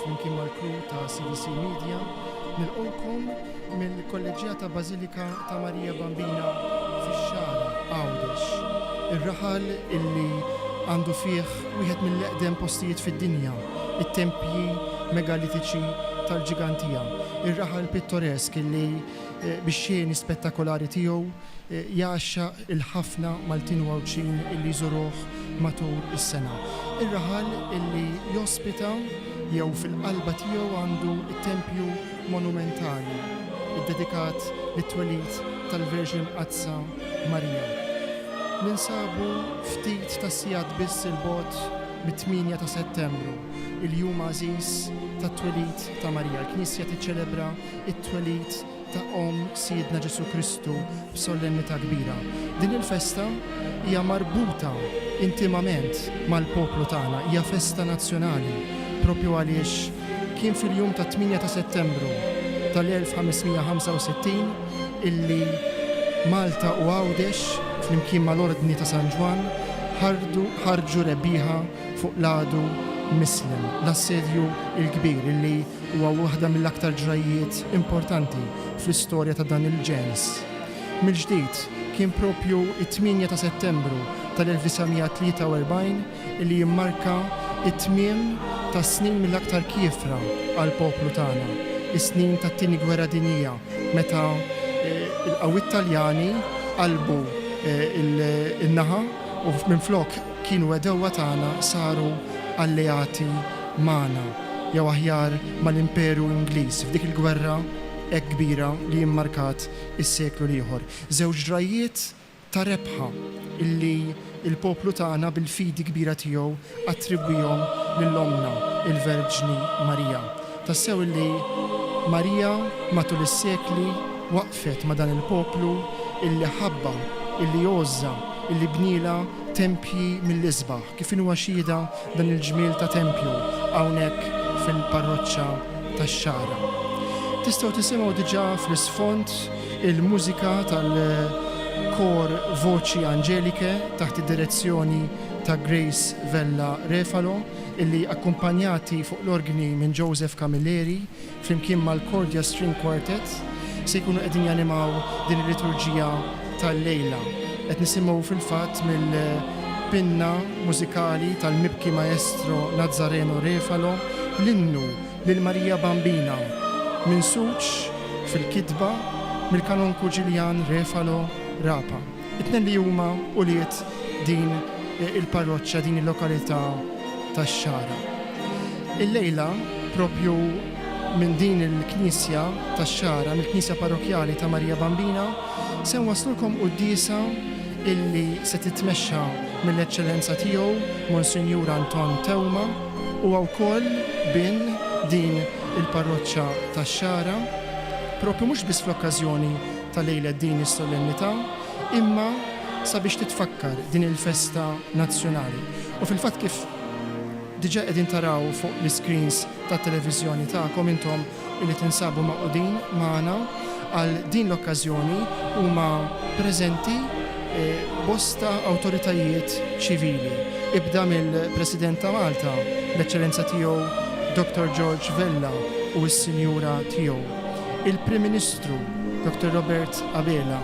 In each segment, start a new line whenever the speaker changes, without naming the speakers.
flimkien mal-kru ta' CVC Media nilqgħukom mill-Kolleġjata Bażilika ta' Marija Bambina fix-Xara Għawdex. Ir-raħal illi għandu fih wieħed mill-eqdem postijiet fid-dinja, it-tempji megalitiċi tal-ġigantija. Ir-raħal pittoresk illi bix-xhieni spettakolari tiegħu jgħaxxa il-ħafna Maltin u Għawdxin illi jżuruh matul is-sena. Ir-raħal illi jospita jew fil-qalba tiegħu għandu it-tempju monumentali iddedikat lit-twelid tal-Verġin Qazza Marija. Ninsabu ftit ta' sigħat biss il-bogħod mit-8 ta' Settembru, il-jum għażiż tat-twelid ta' Marija. Il-Knisja tiċċelebra it-twelid ta' Siedna Ġesu Kristu b'solennità kbira. Din il-festa hija marbuta intimament mal-poplu tagħna, hija festa nazzjonali, propju għaliex kien fil-jum ta' 8 ta' Settembru tal-1565 illi Malta u Għawdex flimkien mal-Ordni ta' San Ġwan ħarġu rebbieħa fuq l-għadu Mislem, l-assedju il-kbir illi huwa waħda mill-aktar ġrajiet importanti fl-istorja ta' dan il-ġens. Mill-ġdid kien propju it-8 ta' Settembru tal-1943 illi jimmarka it-tmiem ta' snin mill-aktar kiefra għal-poplu tagħna, is-snin tat-tieni Gwerra Dinjija, meta il-qawwiet Taljani qalbu il-naħa u minflok kienu għedewwa tagħna saru alleati magħna, jew aħjar mal-Imperu Ingliż f'dik il-gwerra hekk kbira li jimmarkat is-seklu ieħor. Żewġ ġrajiet ta' rebħa illi il-poplu tagħna bil-fidi kbira tiegħu attribwihom lill-Omna, il-Verġni Marija. Tassew illi Marija matul is-sekli waqfet ma' dan il-poplu illi ħabba, illi jozza, illi bniela tempji mill-isbaħ, kif huwa xhieda dan il-ġmiel ta' tempju hawnhekk fil-parroċċa tax-Xara. Tistgħu tisimgħu diġà fl-isfond il-mużika tal-kor Voċi Angelike taħt id-direzzjoni ta' Grace Vella Refalo, illi akkumpanjati fuq l-organi minn Joseph Camilleri flimkien mal-Cordia String Quartet se jkunu qegħdin janimaw din il-liturġija tal-lejla. Qed nisimgħu fil-fatt mill-pinna mużikali tal-mibki maestro Nazzareno Refalo l-innu lil Marija Bambina minsuġ fil-kitba mill-kanonku Ġiljan Refalo Rapa. It-tnejn li huma uliet din il-parroċċa, din il-lokalità tax-Xara. Il-lejla propju minn din il-Knisja tax-Xara, mill-Knisja Parrokjali ta' Marija Bambina, se nwaslulkom qudiesa illi se titmexxa mill-eċċellenza tiegħu Monsinjur Anton Tewma u wkoll bin din il-parroċċa tax-Xara, propju mhux biss fl-okkażjoni ta' lejla din is-solennità, imma sabiex titfakkar din il-festa nazzjonali. U fil-fatt kif diġà qegħdin taraw fuq l-screens tat-televiżjoni tagħkom intom illi tinsabu maqudin magħna għal din l-okkażjoni huma preżenti bosta awtoritajiet ċivili. Ibda mill-President ta' Malta, l-Eċċellenza tiegħu Dr. George Vella u s-Sinjura tiegħu, il-Prim Ministru Dr. Robert Abela,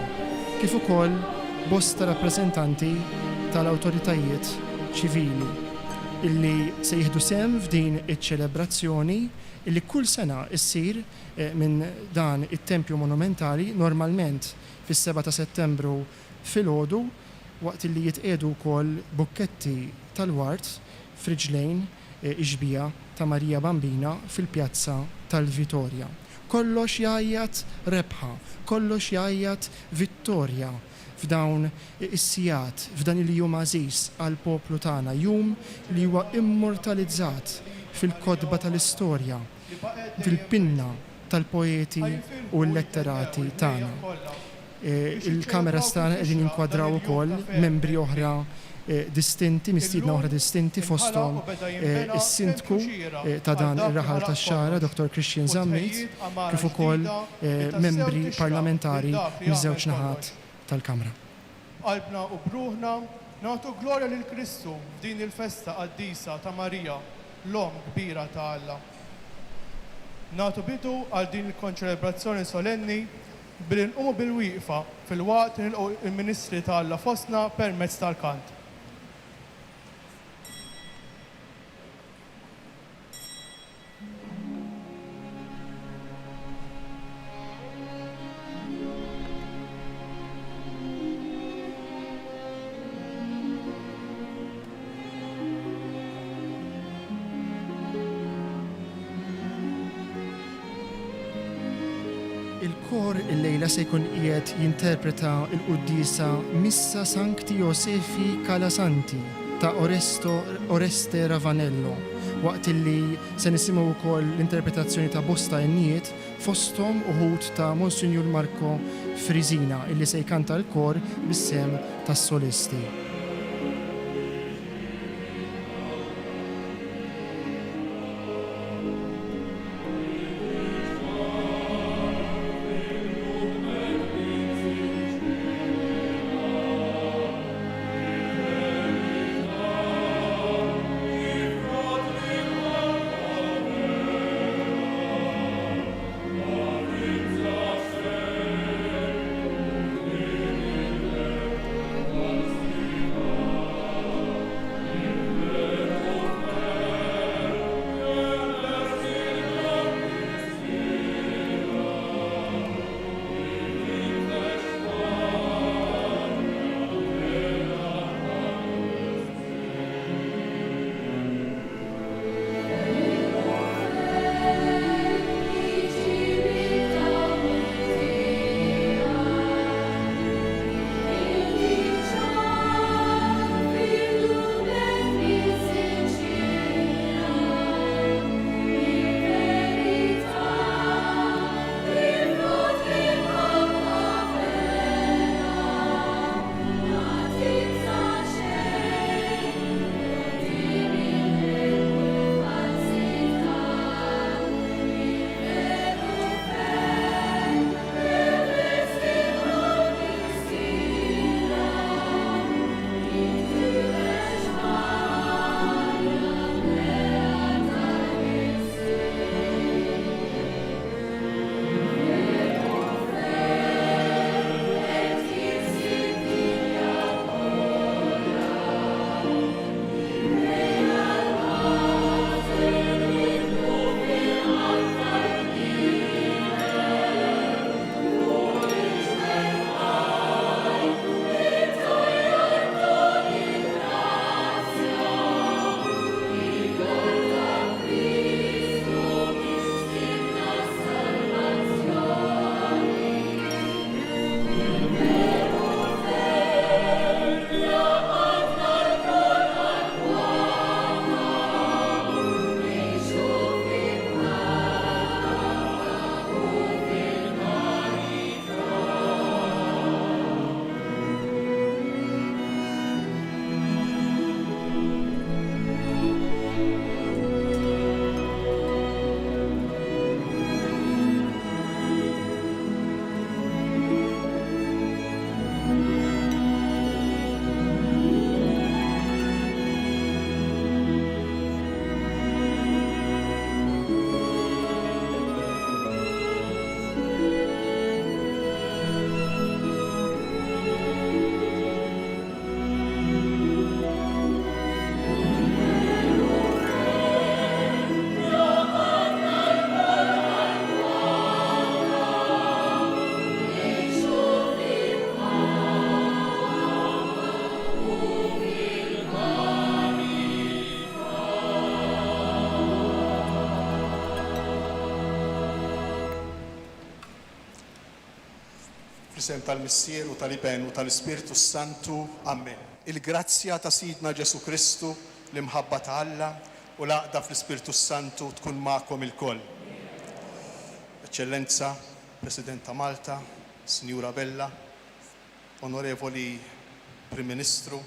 kif ukoll bosta rappreżentanti tal-awtoritajiet ċivili illi se jieħdu sehem f'din iċ-ċelebrazzjoni illi kull sena issir minn dan it-Tempju Monumentali normalment fis-7 ta' Settembru filgħodu waqt illi jitqiegħdu wkoll bukketti tal-wart f'riġlejn iġbija ta' Marija Bambina fil-Pjazza tal-Vitorja. Kollox jgħajjat rebħa, kollox jgħajjat vittorja f'dawn is-sigħat, f'dan il-jum għażiż għall-poplu tagħna, jum li huwa immortalizzat fil-kodba tal-istorja, fil-pinna tal-poeti u l-letterati tagħna. Il-kameras tagħna qegħdin jinkwadraw ukoll membri oħra distinti, mistiedna oħra distinti fosthom is-sindku ta' dan ir-raħal tax-Xara, Dr. Christian Zammit, kif ukoll membri parlamentari miż-żewġ naħat tal-Kamra.
Qalbna u bruħna nagħtu glorja lil Kristu f'din il-festa qaddisa ta' Marija, l-Om kbira ta' Alla. Nagħtu bidu għal din il-konċelebrazzjoni solenni billi nqumu bil-wieqfa fil-waqt nilqgħu il-Ministri tal-Alla fostna permezz tal-kant.
Il-kor il-lejla se jkun qiegħed jinterpreta l-Qudiesa Missa Sancti Josefi Calasanti ta' Oreste Ravanello, waqt illi se nisimgħu wkoll l-interpretazzjoni ta' bosta għennijiet fosthom uħud ta' Monsignor Marco Frisina illi se jkanta l-kor bis-sem tas-solisti.
F'isem tal-Missier u tal-Iben u tal-Ispirtu Santu. Amen. Il-grazzja ta' Sidna Ġesu Kristu, l-imħabba ta' Alla u l-għaqda fl-Ispirtu Santu tkun ma'kom il-koll. Eccellenza, President ta' Malta, Sinjura Bella, Onorevoli Prim Ministru,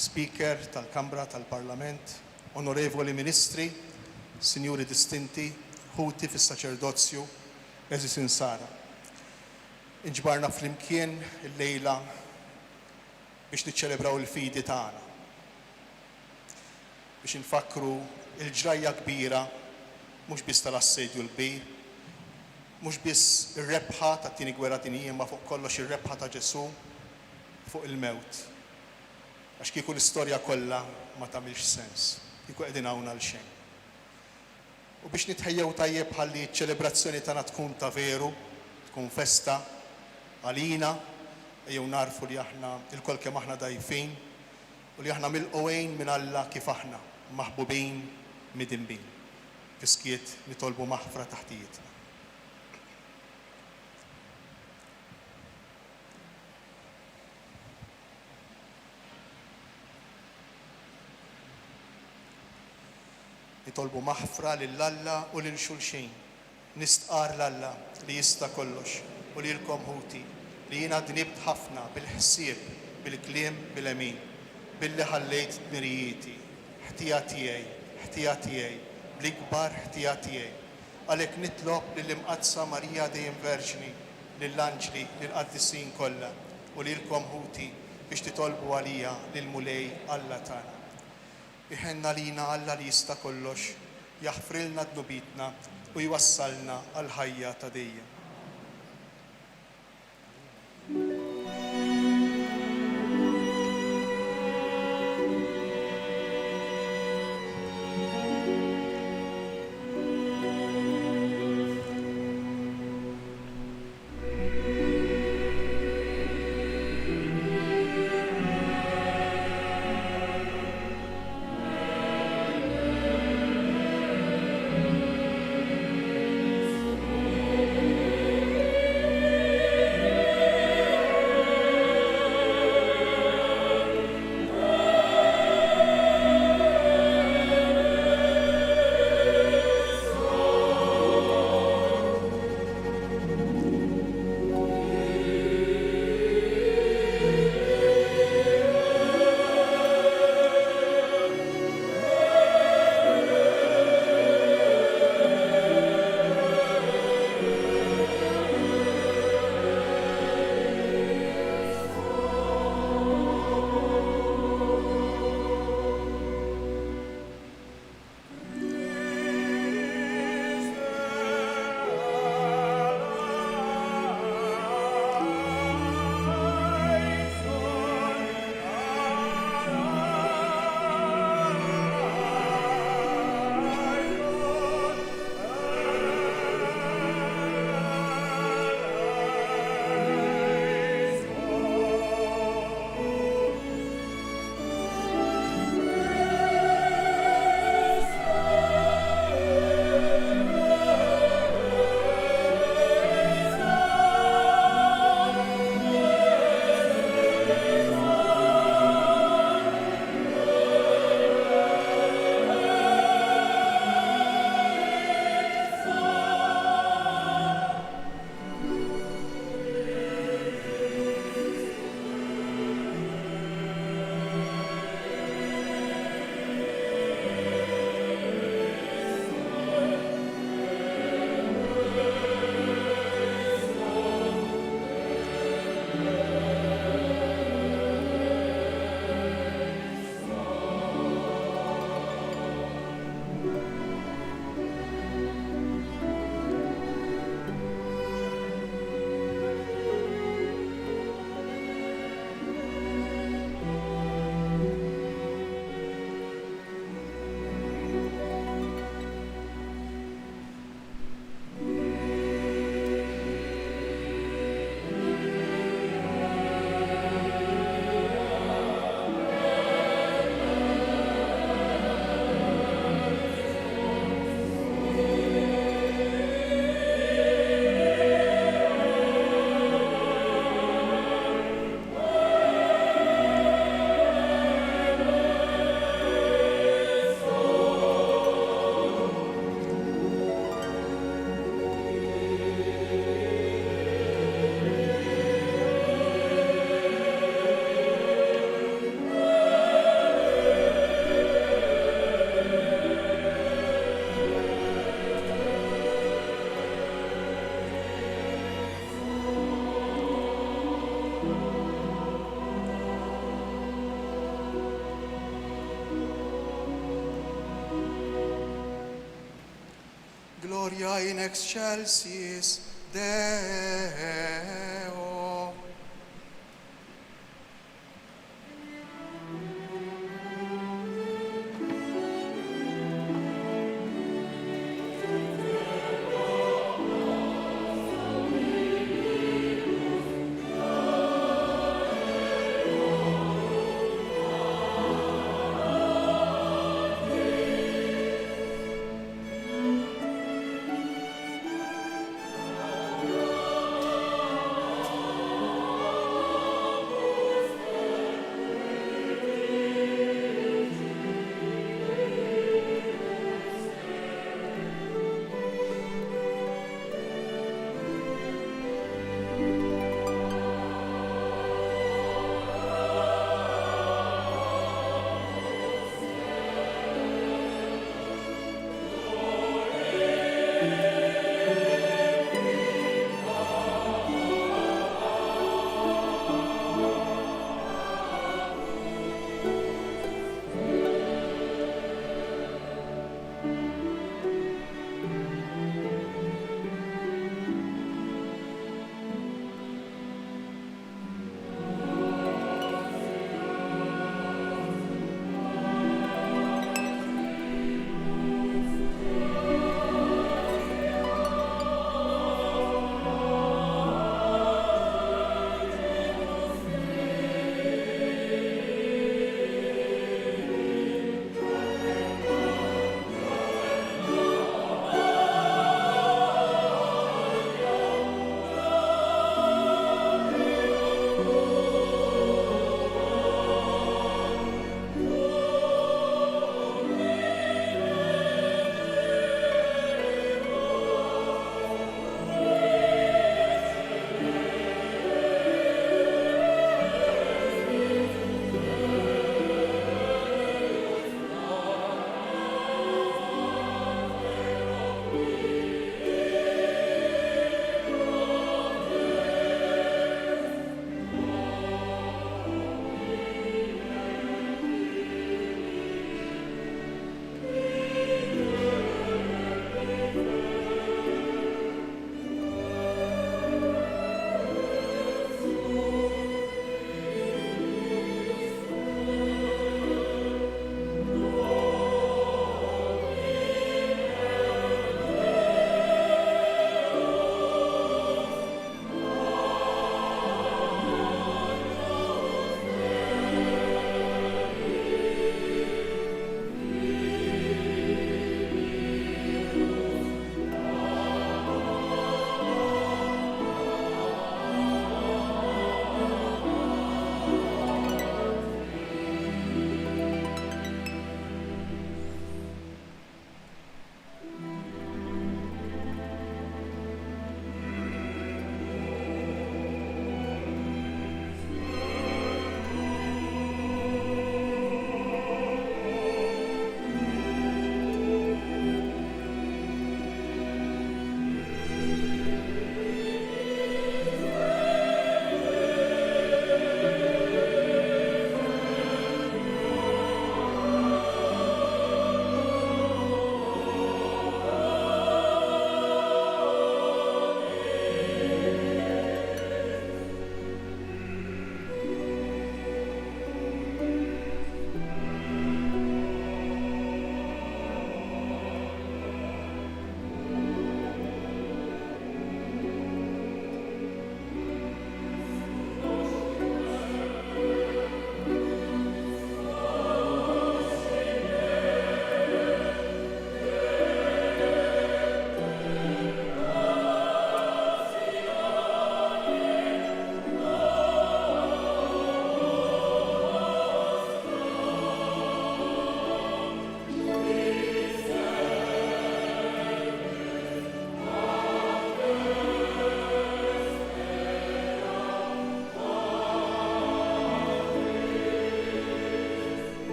Speaker tal-Kamra tal-Parlament, Onorevoli Ministri, Sinjuri Distinti, ħuti fis-saċerdozzju, eżis insara. Inġbarna flimkien il-lejla biex niċċelebraw il-fidi tagħna. Biex nfakru il-ġrajja kbira mhux biss tal-assedju l-kbir, mhux biss ir-rebħa tat-tieni gwerra dinjija ma fuq kollox ir-rebħa ta' Ġesu fuq il-mewt. Għax kieku l-istorja kollha ma tagħmilx sens, kieku qegħdin hawn għal xejn. U biex nitħejjew tajjeb ħalli ċ-ċelebrazzjoni tagħna tkun ta' veru, tkun festa għalina, jew narfu li aħna il-kol kemm aħna dajfin u li aħna milqowejn minn Alla kif aħna maħbubin midinbin. Fiskiet nitolbu maħfra taħtijietna. Nitolbu maħfra lill-Alla u lil xulxin. Nistqar l-Alla li jista' kollox u lilkom ħuti li jiena dnibt ħafna bil-ħsieb, bil-kliem, bil-emin, billi ħallejt dmirijieti, ħtija tiegħi, bl-ikbar ħtija tiegħi. Għalhekk nitlob lill-Imqaddsa Marija dejjem Verġni, lill-anġli, lill-qaddisin kollha u lilkom ħuti biex titolbu għalija lill-mulej Alla tagħna. Iħenna lina Alla li jista' kollox, jaħfrilna dnubitna u jwassalna għal ħajja ta' dejjem. Gloria in excelsis Deo.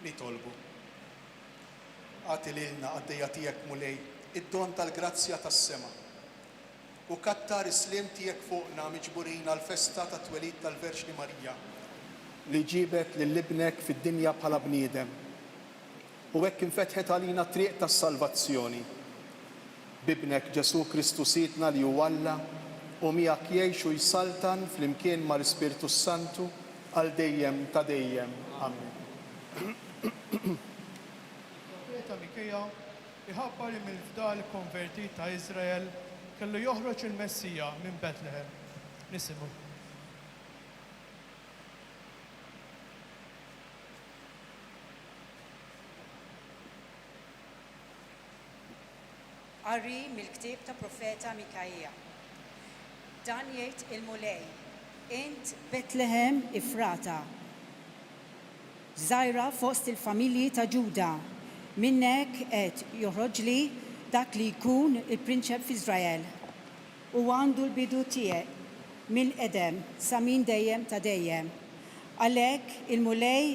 Nitolbu. Għati lilna għaddejja tiegħek mulej id-don tal-grazzja tas-sema. U kattar is-slim tiegħek fuqna miġburin għall-festa ta' twelid tal-Verġni Marija li ġibet lill-ibnek fid-dinja bħala bniedem. U hekk infetħet għalina triq tas-salvazzjoni. Bibnek Ġesu Kristu Sidna li hu Alla u miegħek jgħix u jsaltan flimkien mal-Ispirtu Santu għal dejjem ta' dejjem. Amen.
Profeta Mikeja iħabbar li mill-fdal konvertit ta' Izrael kellu joħroġ il-Messija minn Betlehem. Nisimgħu.
Qari mill-ktieb ta' Profeta Mikeja. Dan jgħid il-mulej, int Betlehem Ifrata, żgħira fost il-familji ta' Ġuda, minnek qed joħroġli dak li jkun il-prinċep f'Iżrael. U għandu l-bidu tiegħek mill-qedem sa min dejjem ta' dejjem. Għalhekk il-mulej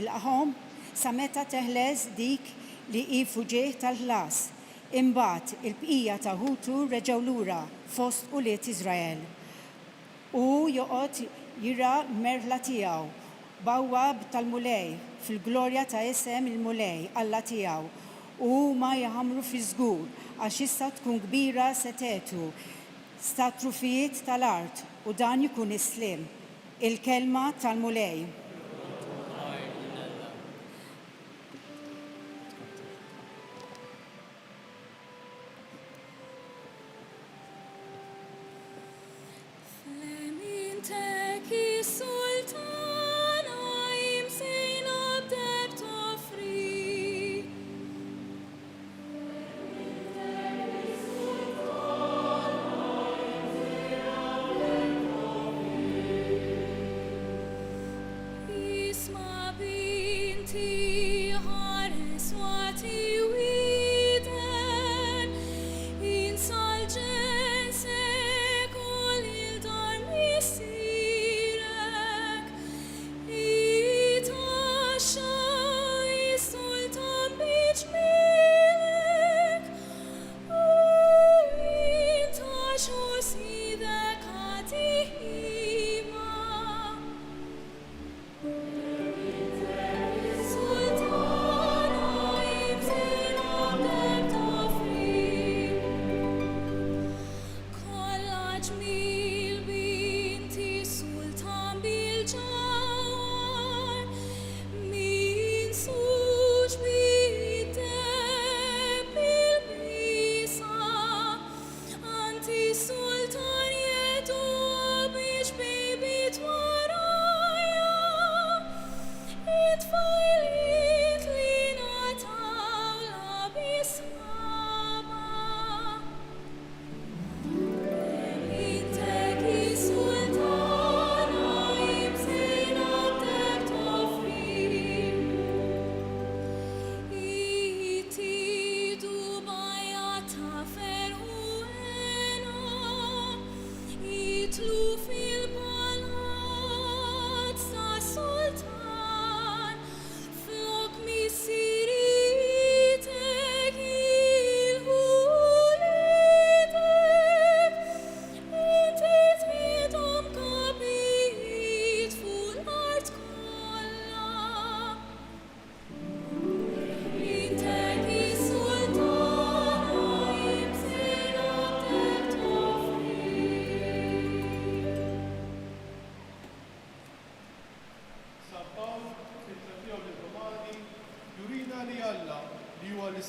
il-qahom sa meta teħles dik li hi fuġieħ tal-ħlas. Imbagħad il-bqija ta' ħutu reġgħu lura fost uliet Iżrael. U joqgħod jira merla tiegħu bawwab tal-mulej fil-glorja ta' isem il-mulej Alla tiegħu u ma jaħamru fi żgur għax issa tkun kbira setetu sta trufijiet tal-art u dan jkun islim. Il-kelma tal-mulej.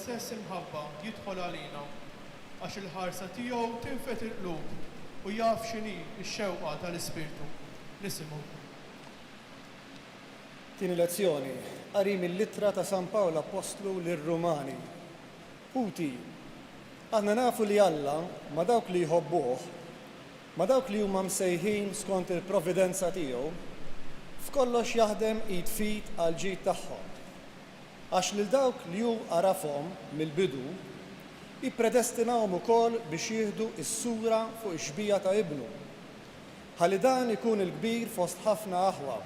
l-istess imħabba jidħol għalina għax il-ħarsa tiegħu tinfet il-qlub u jaf x'inhi x-xewqa tal-Ispirtu. Nisimgħu.
Tieni lezzjoni, qari mill-littra ta' San Pawl Apostlu lir-Rumani. Puti, aħna nafu li Alla ma dawk li jħobbuh, ma dawk li huma msejħin skont il-providenza tiegħu, f'kollox jaħdem id fit għal ġid tagħhom. Għax lil dawk li hu arafhom mill-bidu, jippredestinawhom ukoll biex jieħdu s-sura fuq ix-xbija ta' ibnu. Ħalli dan ikun il-kbir fost ħafna aħwa.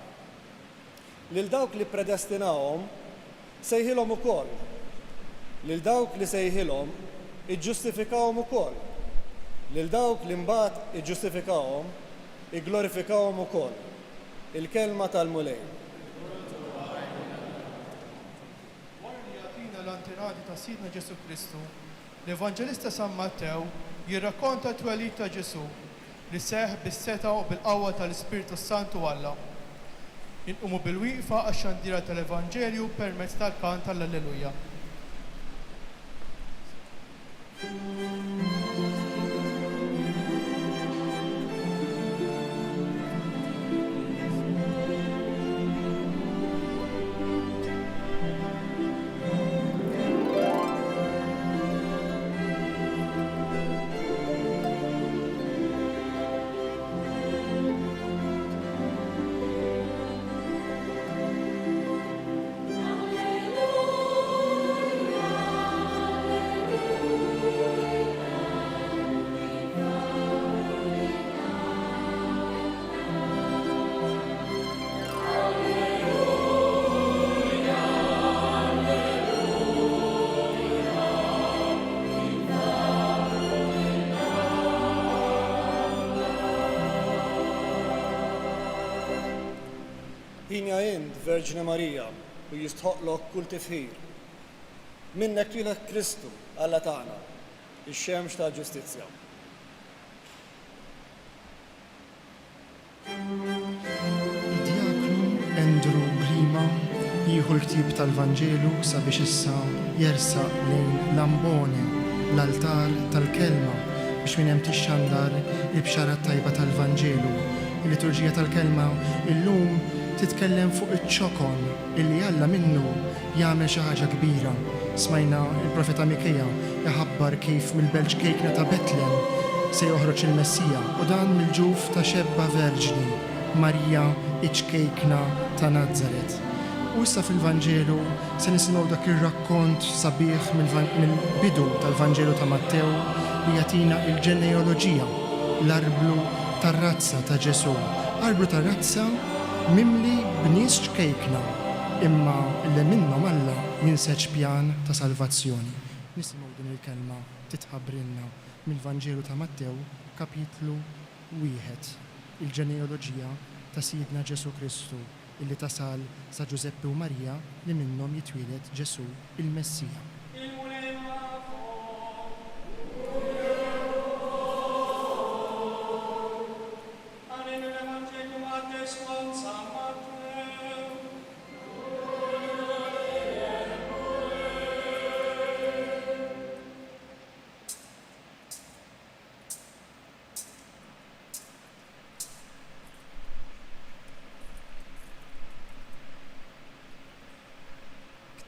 Lil dawk li predestinawhom sejħilhom ukoll. Lil dawk li sejħilhom iġġustifikawhom ukoll. Lil dawk li mbagħad iġġustifikawhom igglorifikawhom ukoll. Il-kelma tal-mulej.
Wara li jagħtina l-antenati ta' Sidna Ġesu Kristu, l-Evanġelista San Mattew jirrakkonta t-twelid ta' Ġesu li seħ bis-seta u bil-qawwa tal-Ispirtu Santu Alla. Inqumu bil-wieqfa għax-xandira tal-Evanġelju permezz tal-kant tal-Alleluja.
Ħinja int, Verġine Marija, u jistħoqlok kull tifħir. Minnek twilek Kristu, Alla tagħna, ix-xemx ta' ġustizzja.
Id-diaknu Andrew Grima jieħu l-ktib tal-Vanġelu sabiex issa jersaq lejn l-ambone, l-altar tal-kelma biex minn hemm tixxandar il-bxara tajba tal-Vanġelu. Il-liturġija tal-kelma illum titkellem fuq iċ-ċokon illi Alla minnu jagħmel xi ħaġa kbira. Smajna il-profeta Mikejja jaħabbar kif mill-belġ kejkna ta' Betlem se joħroġ il-Messija u dan mill-ġuf ta' xebba verġni, Marija iċ-kejkna ta' Nazaret. U issa fil-Vanġelu se nisimgħu dak ir-rakkont sabiħ mill-bidu tal-Vanġelu ta' Mattew li jagħtina il-ġeneoloġija, l-arblu tar-razza ta' Ġesu. Arblu tar-razza mimli b'nies ċkejkna, imma li minnhom Alla jinseġ pjan ta' salvazzjoni. Nisimgħu din il-kelma titħabbrilna mill-Vanġelu ta' Mattew, kapitlu 1, il-ġeneoloġija ta' Sidna Ġesu Kristu, illi tasal sa' Ġuseppe u Marija li minnhom jitwieled Ġesu il-Messija.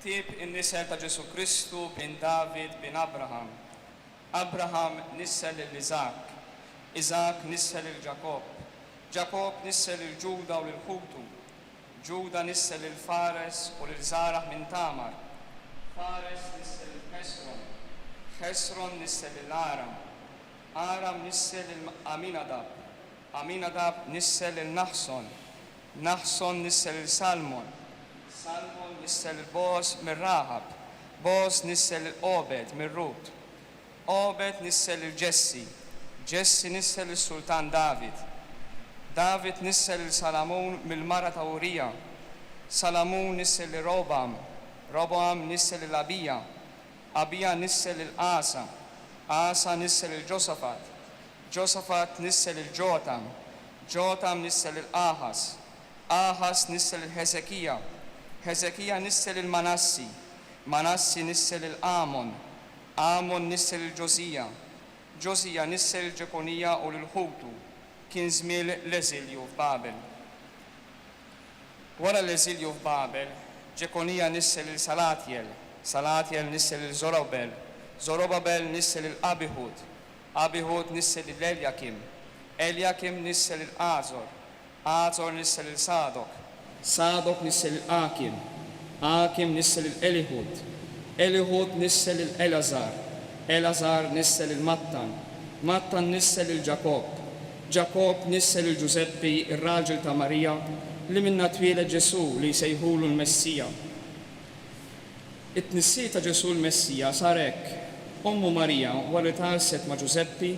Ktib in-nisel ta' Ġesu Kristu bin David bin Abraham. Abraham nissel il-Izak, Izak nissel il-Ġakob, Ġakob nissel il-Ġuda u l-Ħutu, Ġuda nissel il-Fares u l-Żarah minn Tamar, Fares nissel il-Hesron, Hesron nissel il-Aram, Aram nissel il-Aminadab, Aminadab nissel il-Naħson, Naħson nissel il-Salmon, Salmon nissel il-Boz mir Rahab, Boz nissel il-Obed mir Rut, Obed nissel il-Ġessi, Ġessi nissel il-Sultan David, David nissel il-Salamun mill-mara ta' Urija, Salamun nissel il-Robam, Robam nissel il-Abija, Abija nissel il-Asa, Asa nissel il-Ġosafat, Ġosafat nissel il-Ġotam, Ġotam nissel il-Ahas, Ahas nissel il-Hesekija, Hesekija nissel il-Manassi, Manassi nissel il-Amon, Amon nissel il-Ġosija, Ġosija nissel il-Ġekonija u l-Ħutu, kien żmien l-eżilju f'Babel. Wara l-eżilju f'Babel, Ġekonija nissel il-Salatjel, Salatjel nissel il-Zorobabel, Zorobabel nissel il-Abihud, Abihud nissel il-Eljakim, Eljakim nissel il-Azor, Azor nissel il-Sadok, Sadok nissel il-Akim, Akim nissel il-Elihud, Elihud nissel il-Elazar, Elazar nissel il-Mattan, Mattan nissel il-Ġakob, Ġakob nissel il-Ġuseppi, ir-raġel ta' Marija, li minna twiela Ġesu li jsejħulu l-Messija. It-tnissij ta' Ġesu l-Messija sar hekk. Ommu Marija wara talset ma' Ġuseppi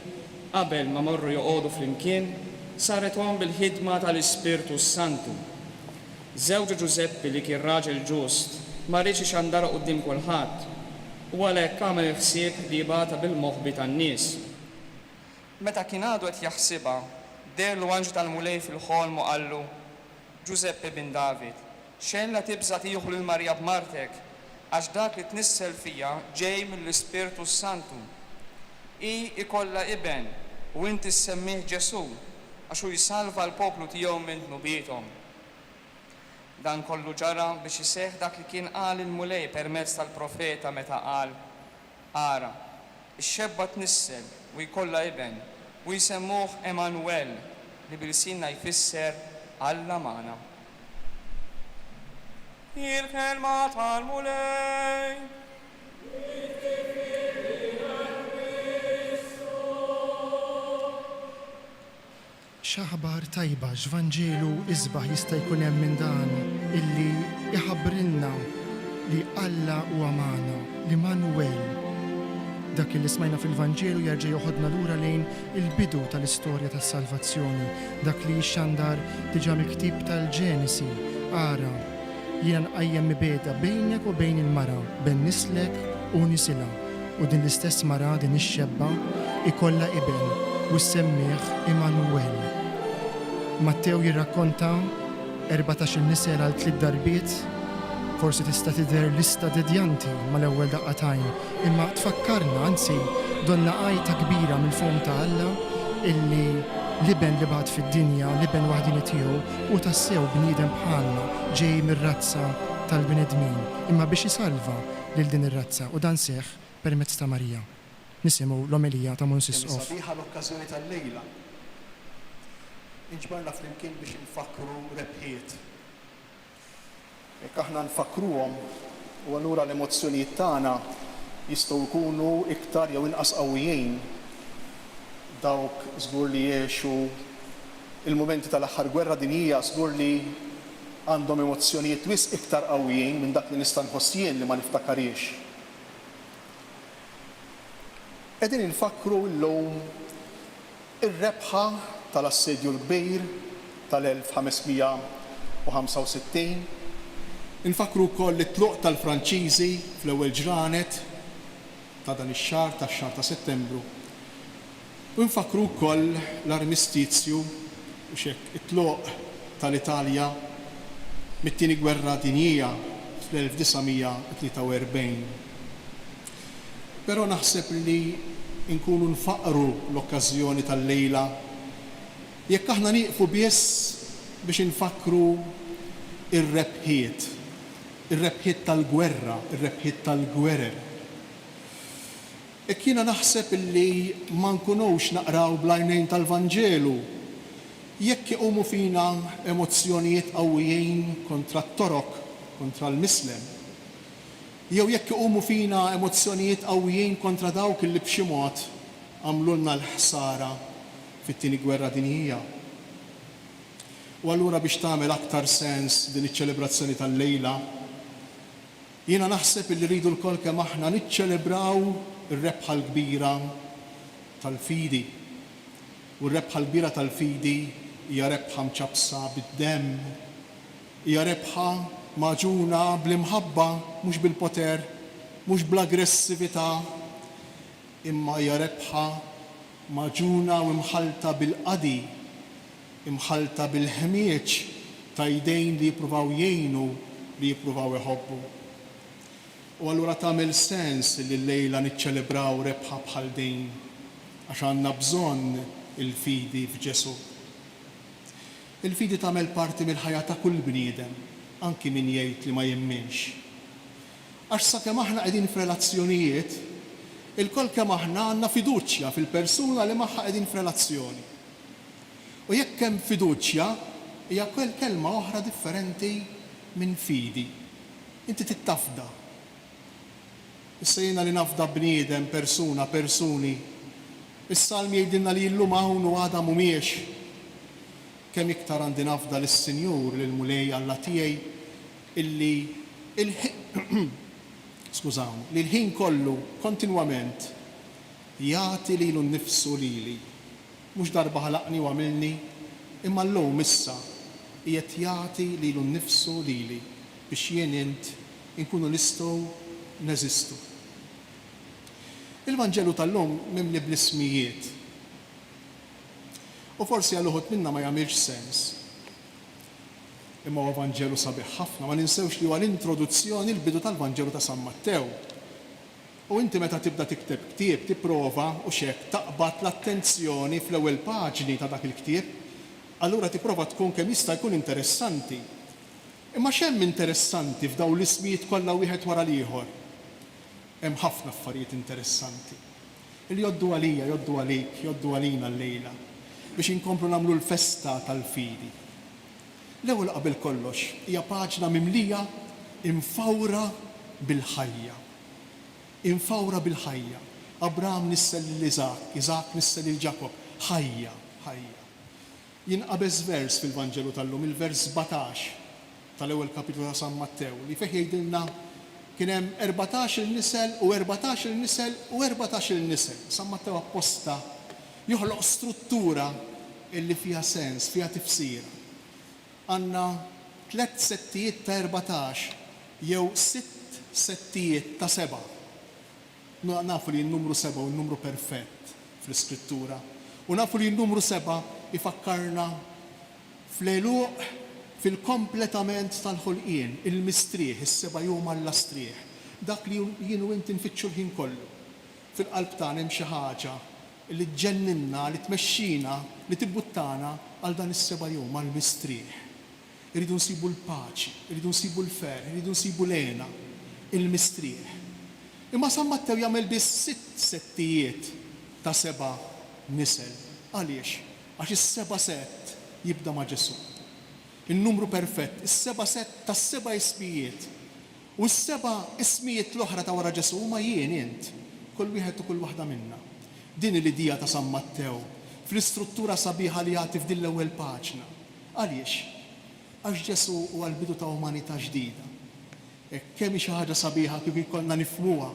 qabel ma morru joqogħdu flimkien sarethom bil-ħidma tal-Ispirtu Santu. Żewġ Ġuseppi li kien raġel ġust ma rridx ixandara quddiem kulħadd u għalhekk għamel il-ħsieb li jibgħatha bil-moħħbi tan-nies. Meta kien għadu qed jaħsibha, derlu anġu tal-mulej fil-ħolm u qallu: Ġuseppi bin David, xella tibża tieħu lil Marja b'martek għax dak li tnissel fija ġej mill-Ispirtu Santu. I ikolla iben u inti semmih Ġesu għax hu jsalva l-poplu tiegħu minn tnubietom. Dan kollu ġara biex iseħħ dak li kien qal il-mulej permezz tal-profeta meta qal: Ara, ix-xebba tnissel u jkollha iben u jsemmuh Emanuel li bil-sinna jfisser Alla mana. Il-kelma tal-mulej.
Xaħbar tajba x'Vanġelu isbaħ jista' jkun hemm minn dan illi iħabbrilna li Alla huwa magħna, l-Immanuel. Dak li smajna fil-Vanġelu jerġa' joħodna lura lejn il-bidu tal-istorja tas-salvazzjoni, dak li jixxandar diġà mill-ktieb tal-Ġenesi. Ara, jiena nqajjem mibeda bejnek u bejn il-mara, bejn nislek u nisilha. U din l-istess mara din ix-xebba ikollha iben u semmih Immanuel. Mattew jirrakkonta 14 nisel għal 3 darbiet. Forsi tista' tidher lista dedjanti mal-ewwel daqqatajn, imma tfakkarna anzi donna għajta kbira mill-fom ta' Alla illi liben li bagħad fid-dinja, liben waħdini tiegħu u tassew bniedem bħalna ġej mir-razza tal-bnedmin, imma biex isalva lil din ir-razza u dan seħħ permezz ta' Marija. Nisimgħu l-omelija ta' Monsis Off.
Sabiħa l-okkażjoni tal-lejla. Inġbarna flimkien biex nfakru rebħiet. Jekk aħna nfakruhom u allura l-emozzjonijiet tagħna jistgħu jkunu iktar jew inqas qawwijin dawk żgur li jgħixu il-mumenti tal-aħħar gwerra dinjija żgur li għandhom emozzjonijiet wisq iktar qawwijin minn dak li nista' nħoss jien li ma niftakarix. Qegħdin infakru llum ir-rebħa tal-assedju l-kbir tal-1565. Infakru wkoll it-tluq tal-Franċiżi fl-ewwel ġranet ta' dan ix-xahar tax-xahar ta' Settembru. U nfakru wkoll l-armistizzju u xekk it-tluq tal-Italja mit-tieni gwerra dinjija fl-1943. Però naħseb li nkunu nfaqru l-okkażjoni tal-lejla jekk aħna nieqfu biss biex infakru ir-rebħiet tal-gwerra, ir-rebħiet tal-gwerer. Ek jiena naħseb li ma nkunux naqraw bl-għajnejn tal-Vanġelu jekk iqumu fina emozzjonijiet qawwijin kontra t-torok, kontra l-Mislem. Jew jekk iqumu fina emozzjonijiet qawwijin kontra dawk li b'xi mod għamlulna l-ħsara fit-tieni gwerra dinjija. U allura biex tagħmel aktar sens din iċ-ċelebrazzjoni tal-lejla, jiena naħseb li rridu l-kol kemm aħna niċċelebraw ir-rebħa l-kbira tal-fidi. U r-rebħa l-kbira tal-fidi hija rebħa mċabsa bid-demm, hija rebħa maġuna bl-imħabba, mhux bil-poter, mhux bl-aggressività, imma hija rebħa maġuna u mħalta bil-qadi, imħalta bil-ħmieċ ta' jdejn li jippruvaw jgħinu, li jippruvaw iħobbu. U allura tagħmel sens li llejla niċċelebraw rebħa bħal din għax għandna bżonn il-fidi f'Ġesu. Il-fidi tagħmel parti mill-ħajja ta' kull bniedem, anki min jgħid li ma jemminx. Għax sakemm aħna qegħdin f'relazzjonijiet, il-koll kemm aħna għandna fiduċja fil-persuna li magħha qegħdin f'relazzjoni. U jekk hemm fiduċja hija kelma oħra differenti minn fidi. Inti tittafda. Issa jiena li nafda bniedem, persuni. Is-Salm jgħidilna li llum hawn u għada mhumiex. Kemm iktar għandi nafda lis-Sinjur lil mulej Alla tiegħi illi li l-ħin kollu kontinwament jagħti lilu nnifsu lili. Mhux darba ħalaqni u għamilni, imma llum issa qiegħed jagħti lilu nnifsu lili biex jien int inkunu nistgħu neżistu. Il-Vanġelu tal-lum mimli bl-ismijiet. U forsi għal uħud minna ma jagħmilx sens. Imma huwa Vanġelu sabiħ ħafna, ma ninsewx li huwa l-introduzzjoni l-bidu tal-Vanġelu ta' San Mattew. U inti meta tibda tikteb ktieb tipprova u xek taqbad l-attenzjoni fl-ewwel paġni ta' dak il-ktieb, allura tipprova tkun kemm jista' jkun interessanti. Imma x'hemm interessanti f'dawn l-ismijiet kollha wieħed wara l-ieħor? Hemm ħafna affarijiet interessanti. Li joddu għalija, joddu għalik, joddu għalina l-lejla biex inkomplu nagħmlu l-festa tal-fidi. L-ewwel qabel kollox hija paġna mimlija imfawra bil-ħajja. Imfawra bil-ħajja. Abraham nissel lil-Iżak, Iżak nissel lil-Ġakob. Ħajja. Jinqabeż vers fil-Vanġelu tal-lum, il-vers 17 tal-ewwel kapitolu ta' San Mattew li fejn jgħidilna kien hemm 14 nisel u 14 nisel u 14 nisel. San Mattew apposta joħloq struttura illi fiha sens, fiha tifsira. Għandna 3 settijiet ta' 14 jew 6 settijiet ta' 7. Nafu li n-numru 7 u n-numru perfett fl-iskrittura. U nafu li n-numru 7 ifakkarna fl-eluq fil-kompletament tal-ħolqien, il-mistrieħ, is-seba' jum għall-astrieħ. Dak li jienu inti nfittxu l-ħin kollu. Fil-qalb tagħna hemm xi ħaġa li tġenninna, li tmexxina, li tibbuttana għal dan is-seba' jum għall-mistrieħ. Irridu nsibu l-paċi, irridu nsibu l-fer, irridu nsibu l-għena, il-mistrieħ. Imma San Mattew jagħmel biss 6 settijiet ta' 7 nisel. Għaliex? Għax is-seba' sett jibda ma' Ġesu. Il-numru perfett, is-seba' sett ta' 7 ismijiet. U s-7 ismijiet l-oħra ta' wara Ġesu huma jien int, kull wieħed u kull waħda minna. Din il-idea ta' San Mattew fl-istruttura sabiħa li jagħti f'din l-ewwel paġna. Għaliex? Għax Ġesu huwa l-bidu ta' umanità ġdida. Kemm xi ħaġa sabiħa kif ikollna nifhmuha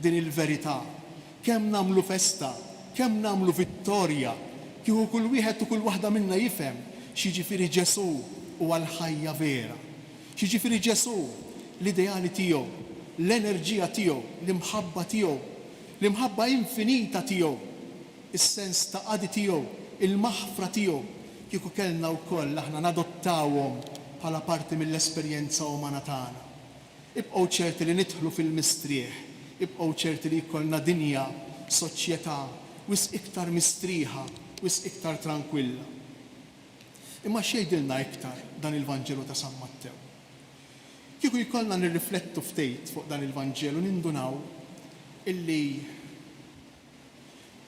din il-verità. Kemm nagħmlu festa, kemm nagħmlu vittorja, kieku kull wieħed u kull waħda minna jifhem x'jiġifieri Ġesu huwa l-ħajja vera. X'jiġifieri Ġesu l-ideali tiegħu, l-enerġija tiegħu, l-imħabba tiegħu, l-imħabba infinita tiegħu, is-sens ta' qadi tiegħu, il-maħfra tiegħu, kieku kellna wkoll aħna nadottawhom bħala parti mill-esperjenza umana tagħna. Ibqgħu ċerti li nidħlu fil-mistrieħ, ibqgħu ċerti li jkollna dinja, soċjetà, wis iktar mistrieħa, wis iktar tranquilla. Imma xejdilna iktar dan il-Vanġelu ta' San Mattew. Kieku jkollna nirriflettu ftejt fuq dan il-Vanġelu nindunaw illi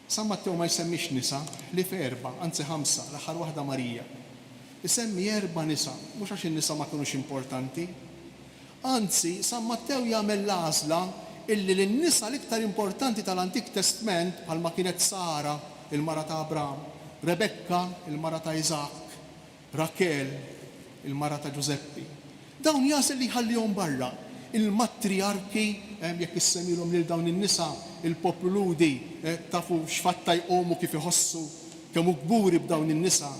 San Mattew ma jsemmix nisa li f'4, anzi 5, l-aħħar waħda Marija. Isemmi 4 nisa, mhux għax in-nisa ma kinux importanti. Anzi, San Mattew jagħmel l-għażla illi lin-nisa l-iktar importanti tal-Antik Testament bħalma kienet Sara, il-mara ta' Abraham, Rebekka, il-mara ta' Iżak, Rakel, il-mara ta' Ġuseppi. Dawn jasel li ħallihom barra. Il-matriarki, jekk issemilhom lil dawn in-nisa, il-poplu ludi, tafu x'fatta jqomu kif iħossu, kemm kburi b'dawn in-nisa,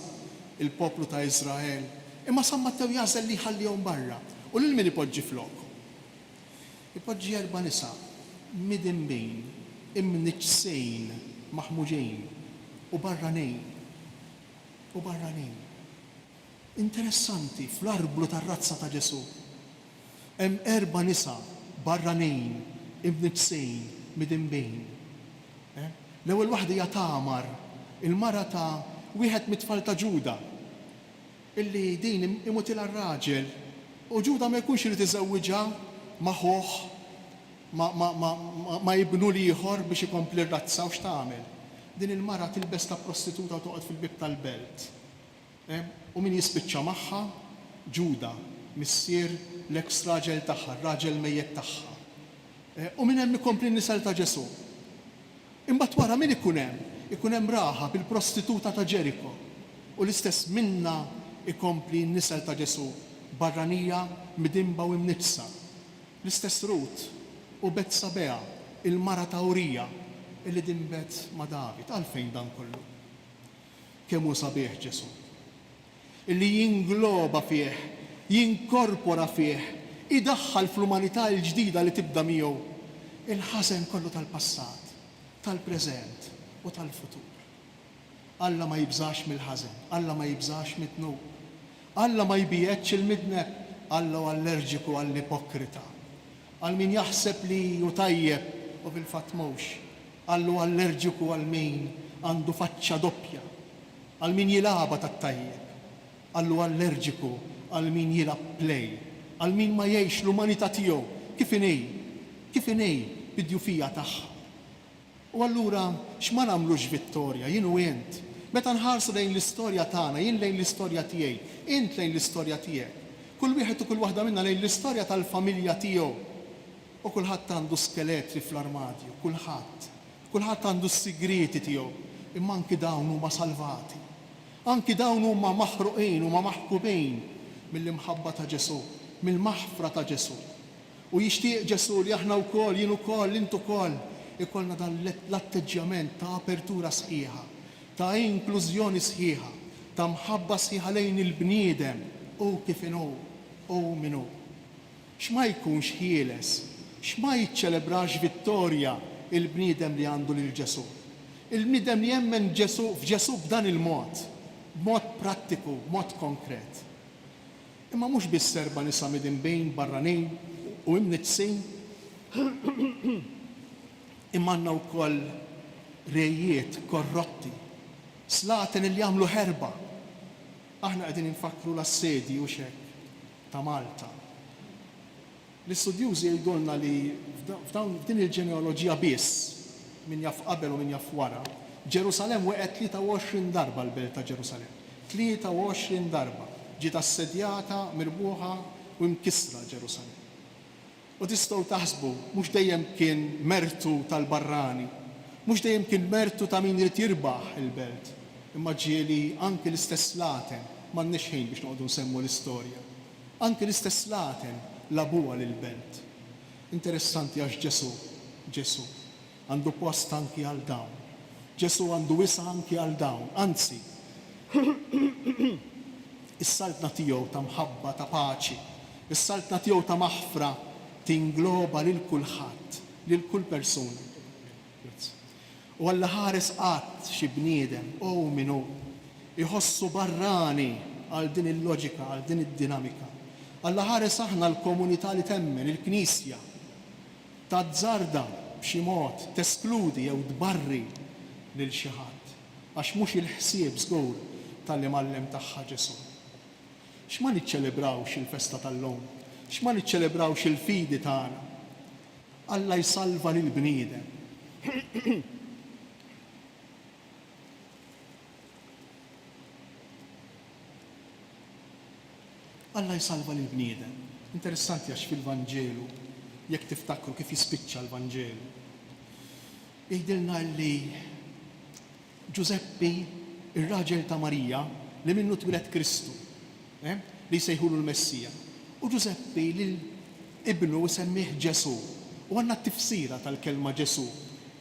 il-poplu ta' Iżrael. Imma San Mattew jasel li ħallihom barra. U lil min ipoġġi flok? Ipoġġi 4 nisa, midinbin, imniċsejn, maħmuġejn, u barranejn. Interessanti, fl-arblu tar-razza ta' Ġesu. Hemm 4 nisa barranin, imnitsejn, midinbejn. L-ewwel waħda hija Tamar, il-mara ta' wieħed mit-tfal ta' Ġuda, illi din imutilha r-raġel u Ġuda ma jkunx irid iżewwiġha magħhom ma jibnu ieħor biex ikompli r-razza u x'tagħmel. Din il-mara tilbes ta' prostituta u toqgħod fil-bib tal-belt. U min jispiċċa magħha? Ġuda, missier l-eks raġel tagħha, raġel mejjed tagħha. U min hemm ikompli n-nisel ta' Ġesu. Imbagħad wara min ikun hemm? Ikun hemm Raħab il-prostituta ta' Ġeriko. U l-istess minna ikompli n-nisel ta' Ġesu, barranija, midimba u imnitsa. L-istess Rut u Betsabea, il-mara ta' Urija, illi dimbet ma' David. Għalfejn dan kollu? Kemm hu sabiħ Ġesu. Illi jingloba fih, jinkorpora fih, idaħħal fl-umanità l-ġdida li tibda miegħu il-ħażen kollu tal-passat, tal-preżent u tal-futur. Alla ma jibżax mill-ħażen, Alla ma jibżax mit-tnub, Alla ma jbijeċ il-midneb, Alla u allerġiku għall-ipokrita. Għal min jaħseb li ju tajjeb u fil-fatt mhux, Alla u allerġiku għal min għandu faċċa doppja, għal min jilaba tat-tajjeb, Alla u allerġiku għal min jilab play, għal min ma jgħix l-umanità tiegħu kif inhi bid-djufija tagħha. U allura x'ma nagħmlux vittorja, jien u int. Meta nħarsu lejn l-istorja tagħna, jien lejn l-istorja tiegħi, int lejn l-istorja tiegħek. Kull wieħed u kull waħda minna lejn l-istorja tal-familja tiegħu. U kulħadd għandu skeletri fl-armadju, kulħadd għandu s-sigriti tiegħu, imma anki dawn huma salvati. Anki dawn huma maħruqin, huma maħkubin mill-imħabba ta' Ġesu, mill-maħfra ta' Ġesu. U jixtieq Ġesu li aħna wkoll, jien ukoll, int ukoll, ikollna dan l-atteġġjament ta' apertura sħiħa, ta' inklużjoni sħiħa, ta' mħabba sħiħa lejn il-bniedem u kif inhu u minnu. X'ma jkunx ħieles, x'ma jiċċelebrax vittorja il-bniedem li għandu lil Ġesu. Il-bniedem li jemmen f'Ġesu b'dan il-mod, b'mod prattiku, b'mod konkret. Imma mhux biss serba nisa midinbejn barranin u imnitsin, imma għandna wkoll rejiet korrotti, slaten li jagħmlu ħerba. Aħna qegħdin infakru l-assedi u xek ta' Malta. L-istudjużi jgħidulna li f'din il-ġenealoġija biss min jaf qabel u min jaf wara, Ġerusalem weqgħet 23 darba l-belt ta' Ġerusalem. 23 darba ġiet assedjata, mirbuħa u mkissra Ġerusalem. U tistgħu taħsbu mhux dejjem kien mertu tal-barrani, mhux dejjem kien mertu ta' min irid jirbaħ il-belt. Imma ġieli anke l-istess Laten m'għandniex ħin biex noqogħdu nsemmu l-istorja. Anke l-istess Laten labuha lill-belt. Interessanti għax Ġesu għandu post anki għal dawn. Ġesu għandu wisa anki għal dawn. Anzi, is-saltna tiegħu ta' mħabba ta' paċi, is-saltna tiegħu ta' maħfra tingloba lil kulħadd, lil kull persuna. U Alla ħares qatt xi bniedem u minnu iħossu barrani għal din il-loġika, għal din id-dinamika. Alla ħares aħna l-komunità li temmen, il-Knisja, tazzarda b'xi mod, teskludi jew tbarri lil xi ħadd, għax mhux il-ħsieb żgur tal-li mallem tagħha Ġesu. X'ma niċċelebrawx il-festa tal-lum, x'ma niċċelebrawx il-fidi tagħna. Alla jsalva lil bniedem. Alla jsalva lil bniedem. Interessanti għax fil-Vanġelu, jekk tiftakru kif jispiċċa l-Vanġelu. Jgħidilna li Ġuseppi, ir-raġel ta' Marija, li minnu twilet Kristu, li jsejħulu l-Messija. U Ġuseppi li l-ibnu semmih Ġesu. U għandna t-tifsira tal-kelma Ġesu,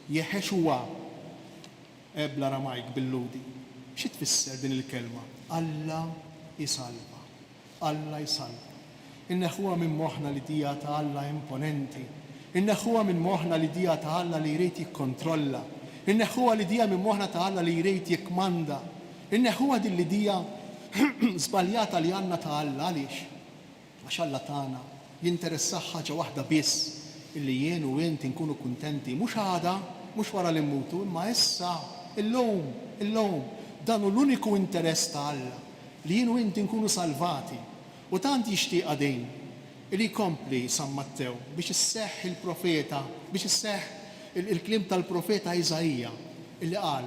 Jeħexuwa, bl-Aramajk bil-ludi. Xi tfisser din il-kelma? Alla jsalva. Alla jsalva. Inneħuha minn moħħna li dija ta' Alla imponenti. Inneħuha minn moħħna li dija ta' Alla li jrid jikkontrolla. Inneħuha li dija minn moħħna ta' Alla li jrid jikmanda. Inneħuha din li dija żbaljata li għandna ta' Alla għaliex? Għax Alla tagħna jinteressaħ ħaġa waħda biss, illi jien u int nkunu kuntenti mhux għada, mhux wara li mmutu, imma issa, illum, dan hu l-uniku interess ta' Alla li jien u int nkunu salvati. U tant jixtieq din li jkompli San Mattew biex isseħħ il-profeta, biex isseħħ il-kliem tal-profeta Iżajija illi qal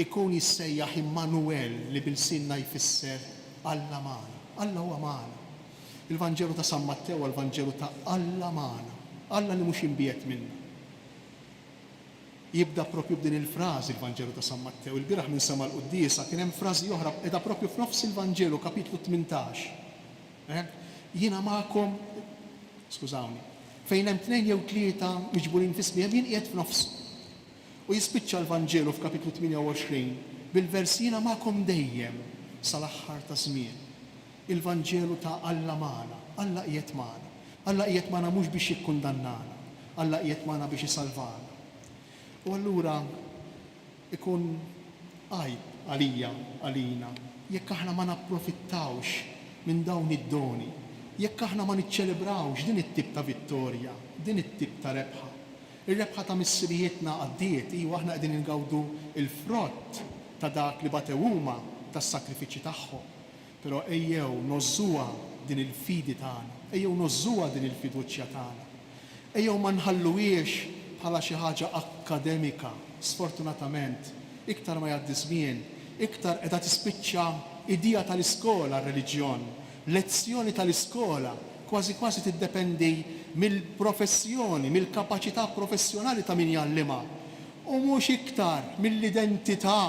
ikun jissejjaħ Immanuel li bil-sinna jfisser Alla magħna. Alla huwa magħna. Il-Vanġelu ta' San Mattew huwa l-Vanġelu ta' Alla magħna. Alla li mhux imbiet minna. Jibda propju b'din il-frażi il-Vanġelu ta' San Mattew. Il-bieraħ minn sema l-Qudiesa kien hemm frażi oħra qiegħda propju f'nofs il-Vanġelu kapitlu 18. Jiena magħkom, skużawni, fejn hemm 2 jew 3 miġburin f'ismi jien qiegħed f'nofs. U jispiċċa l-Vanġelu f'kapitlu 28 bil-vers jiena magħkom dejjem sal-aħħar ta' żmien. Il-Vanġelu ta' Alla magħna, Alla qiegħed magħna. Alla qiegħed magħna mhux biex jikkundannana, Alla qiegħed magħna biex isalvana. U allura ikun għajb għalina jekk aħna ma napprofittawx minn dawn id-doni, jekk aħna ma niċċelebrawx din it-tip ta' vittorja, din it-tip ta' rebħa. Ir-rebħa ta' missirijietna għaddiet iwa aħna qegħdin ingawdu il-frott ta' dak li batew huma tas-sakrifiċċji tagħhom. Però ejjew nożżuha din il-fidi tagħna, ejjew nożżuha din il-fiduċja tagħna. Ejjew ma nħalluhiex bħala xi ħaġa akkademika, sfortunatament, iktar ma jgħaddi żmien, iktar qiegħda tispiċċa idea tal-iskola r-reliġjon, lezzjoni tal-iskola, kważi kważi tiddependi mill-professjoni, mill-kapaċità professjonali ta' min jgħallimha, u mhux iktar mill-identità,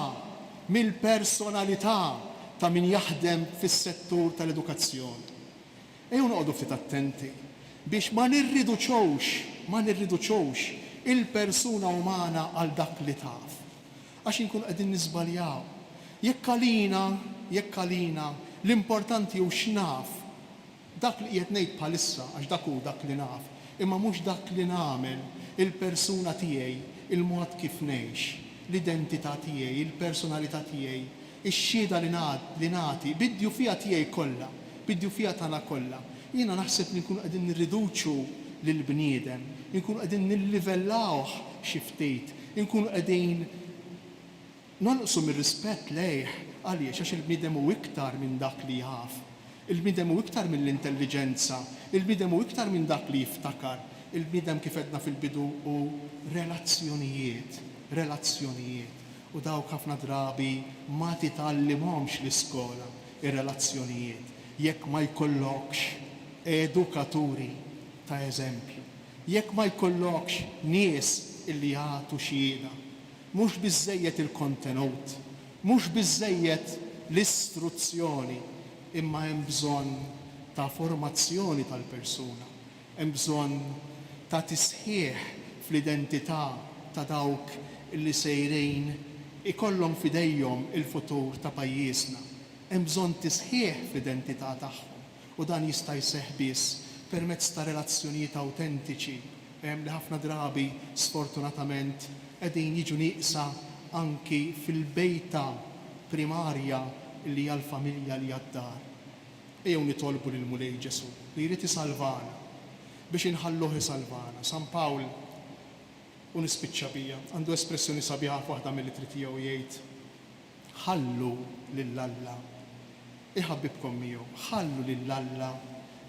mill-personalità ta' min jaħdem fis-settur tal-edukazzjoni. Ejjew noqogħdu ftit attenti biex ma nirriduċewx il-persuna umana għal dak li taf. Għax inkun qegħdin niżbaljaw. Jekk għalina l-importanti hu x'naf dak li qiegħed ngħid bħalissa għax dak hu dak li naf, imma mhux dak li nagħmel il-persuna tiegħi, il-mod kif ngħix, l-identità tiegħi, il-personalità tiegħi, ix-xhieda li nagħti, bidju fiha tiegħi kollha, bidju fiha tagħna kollha. Jiena naħseb li nkunu qegħdin nirriduċu lill-bniedem, nkunu qegħdin nillivellawh xi ftit, nkunu qegħdin nonqsu mir-rispett lejh għaliex għax il-bniedem hu iktar minn dak li jaf. Il-bniedem hu iktar mill-intelligenza, il-bniedem hu iktar minn dak li jiftakar. Il-bniedem kif edna fil-bidu hu relazzjonijiet. U dawk ħafna drabi ma titgħallimhomx l-iskola ir-relazzjonijiet jekk ma jkollokx edukaturi ta' eżempju. Jekk ma jkollokx nies illi jagħtu xhieda, mhux biżżejjed il-kontenut, mhux biżżejjed l-istruzzjoni, imma hemm bżonn ta' formazzjoni tal-persuna, hemm bżonn ta' tisħiħ fl-identità ta' dawk illi sejrin ikollhom fidejhom il-futur ta' pajjiżna. Hemm bżonn tisħiħ fl-identità tagħhom u dan jista' jseħħ biss permezz ta' relazzjonijiet awtentiċi li ħafna drabi sfortunatament qegħdin jiġu nieqsa anki fil-bejta primarja li hija l-familja li għad-dar. Ejjew nitolbu lil Mulej Ġesu li jrid isalvana biex inħalluh isalvana. San Pawl u nispiċċa bija għandu espressjoni sabiħa f'waħda mill-litri tiegħu jgħid ħallu lill-Alla. Iħabbibkom miegħu, ħallu lill-Alla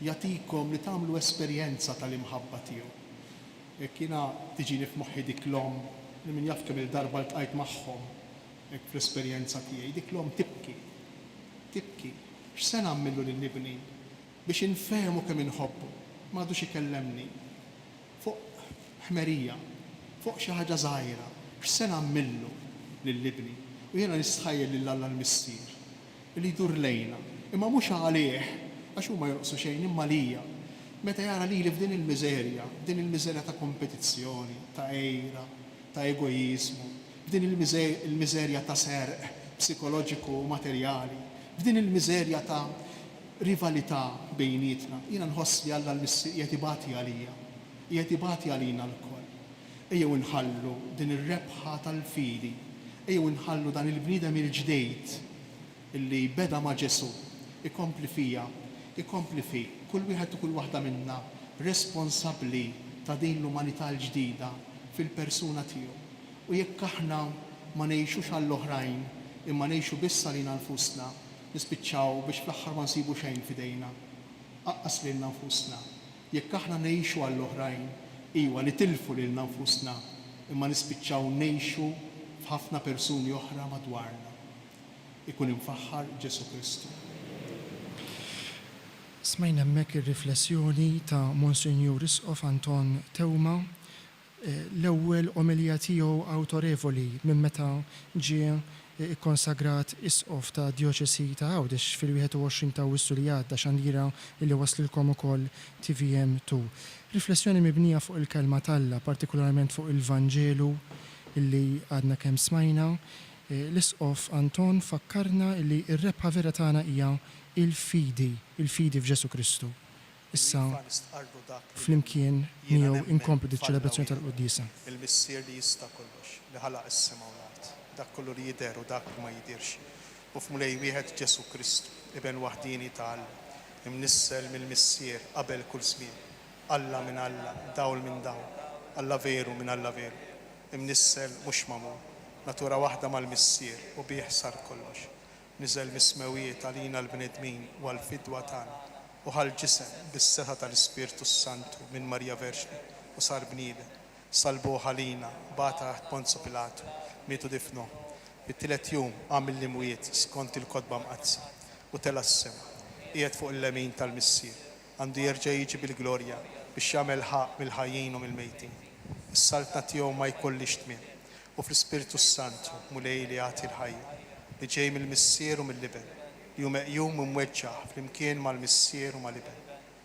jagħtikom li tagħmlu esperjenza tal-imħabba tiegħu. Jekk jiena tiġini f'moħħi dik l-om li min jaf kemm il-darba ltqajt magħhom hekk fl-esperjenza tiegħi, dik l-om tibki. X'se nagħmlu lin-nibni biex infehmu kemm inħobbu, m'għadux ikellemni fuq ħmerija, fuq xi ħaġa żgħira, x'se nagħmlu lill-libni. U jiena nistħajjel lill-Alla l-Missier li jdur lejna, imma mhux għalih għax huma jonqsu xejn imma lija. Meta jara lili f'din il-miżerja ta' kompetizzjoni, ta' ejra, ta' egoizmu, f'din il-miżerja ta' serq psikoloġiku u materjali, f'din il-miżerja ta' rivalità bejnietna. Jiena nħoss li Alla l-Missier qiegħed ibati għalija, qiegħed ibati għalina l-koll. Ejjew inħallu din ir-rebħa tal-fidi, ejjew inħallu dan il-bniedem il-ġdejt illi beda ma' Ġesu, ikompli fija, ikompli fi, kull wieħed u kull waħda minna responsabbli ta' din l-umanità l-ġdida fil-persuna tiegħu. U jekk aħna ma ngħixux għall-oħrajn imma ngħixu biss għalina nfusna, nispiċċaw biex fl-aħħar ma nsibu xejn f'idejna. Aqqas lilna nfusna. Jekk aħna ngħixu għall-oħrajn, iwa li tilfu lilna nfusna, imma nispiċċaw ngħixu f'ħafna persuni oħra madwarna. Ikun imfaħħar Ġesu Kristu.
Smajna hemmhekk ir-riflessjoni ta' Monsinjur Isqof Anton Tewma, l-ewwel omilija tiegħu awtorevoli minn meta ġie ikkonsagrat Isqof ta' Djoċesi ta' Għawdex fil-21 ta' Awwissu li għadda xandira li waslilkom ukoll TVM2. Riflessjoni mibnija fuq il-kelma talla, partikolarment fuq il-Vanġelu illi għadna kemm smajna. L-Isqof Anton fakkarna li r-rebħa vera tagħna hija il-fidi f'Ġesu Kristu. Issa flimkien miegħu inkomplu diċ-ċelebrazzjoni tal-Qudiesa.
Il-missier li jista' kollox, li ħalaq is-sema u l-art, dak kollu li jidher u dak li ma jidirx. U f'mulej wieħed Ġesu Kristu, ibn waħdini ta' Alla, imnissel mill-missier qabel kull żmien. Alla minn Alla, dawl minn dawl, Alla veru minn Alla veru. Imnissel mhux magħmul, natura waħda mal-missier u bih sar kollox. Niżel mismewiet għalina l-bnedmin u għal-fidwa tagħna u ħal-ġisem bis-seta tal-Ispirtu Santu minn Marja Verġni u sar bniedem. Salbuh għalina, bata taħt Ponzu Pilatu, mietu difnu. Fit-tielet jum għamil li mwiet skont il-kodba mqazza u tela s-sema. Qiegħed fuq il-lemin tal-missier. Għandu jerġa' jiġi bil-glorja biex jagħmel ħaq mill-ħajjin u mill-mejtin. Is-saltna tiegħu ma jkollix tmiem u fl-Ispirtu Santu mulej li jagħti l-ħajja li ġej mill-missier u mill-liben li hu meqjum imweġġaħ flimkien mal-missier u mal-liben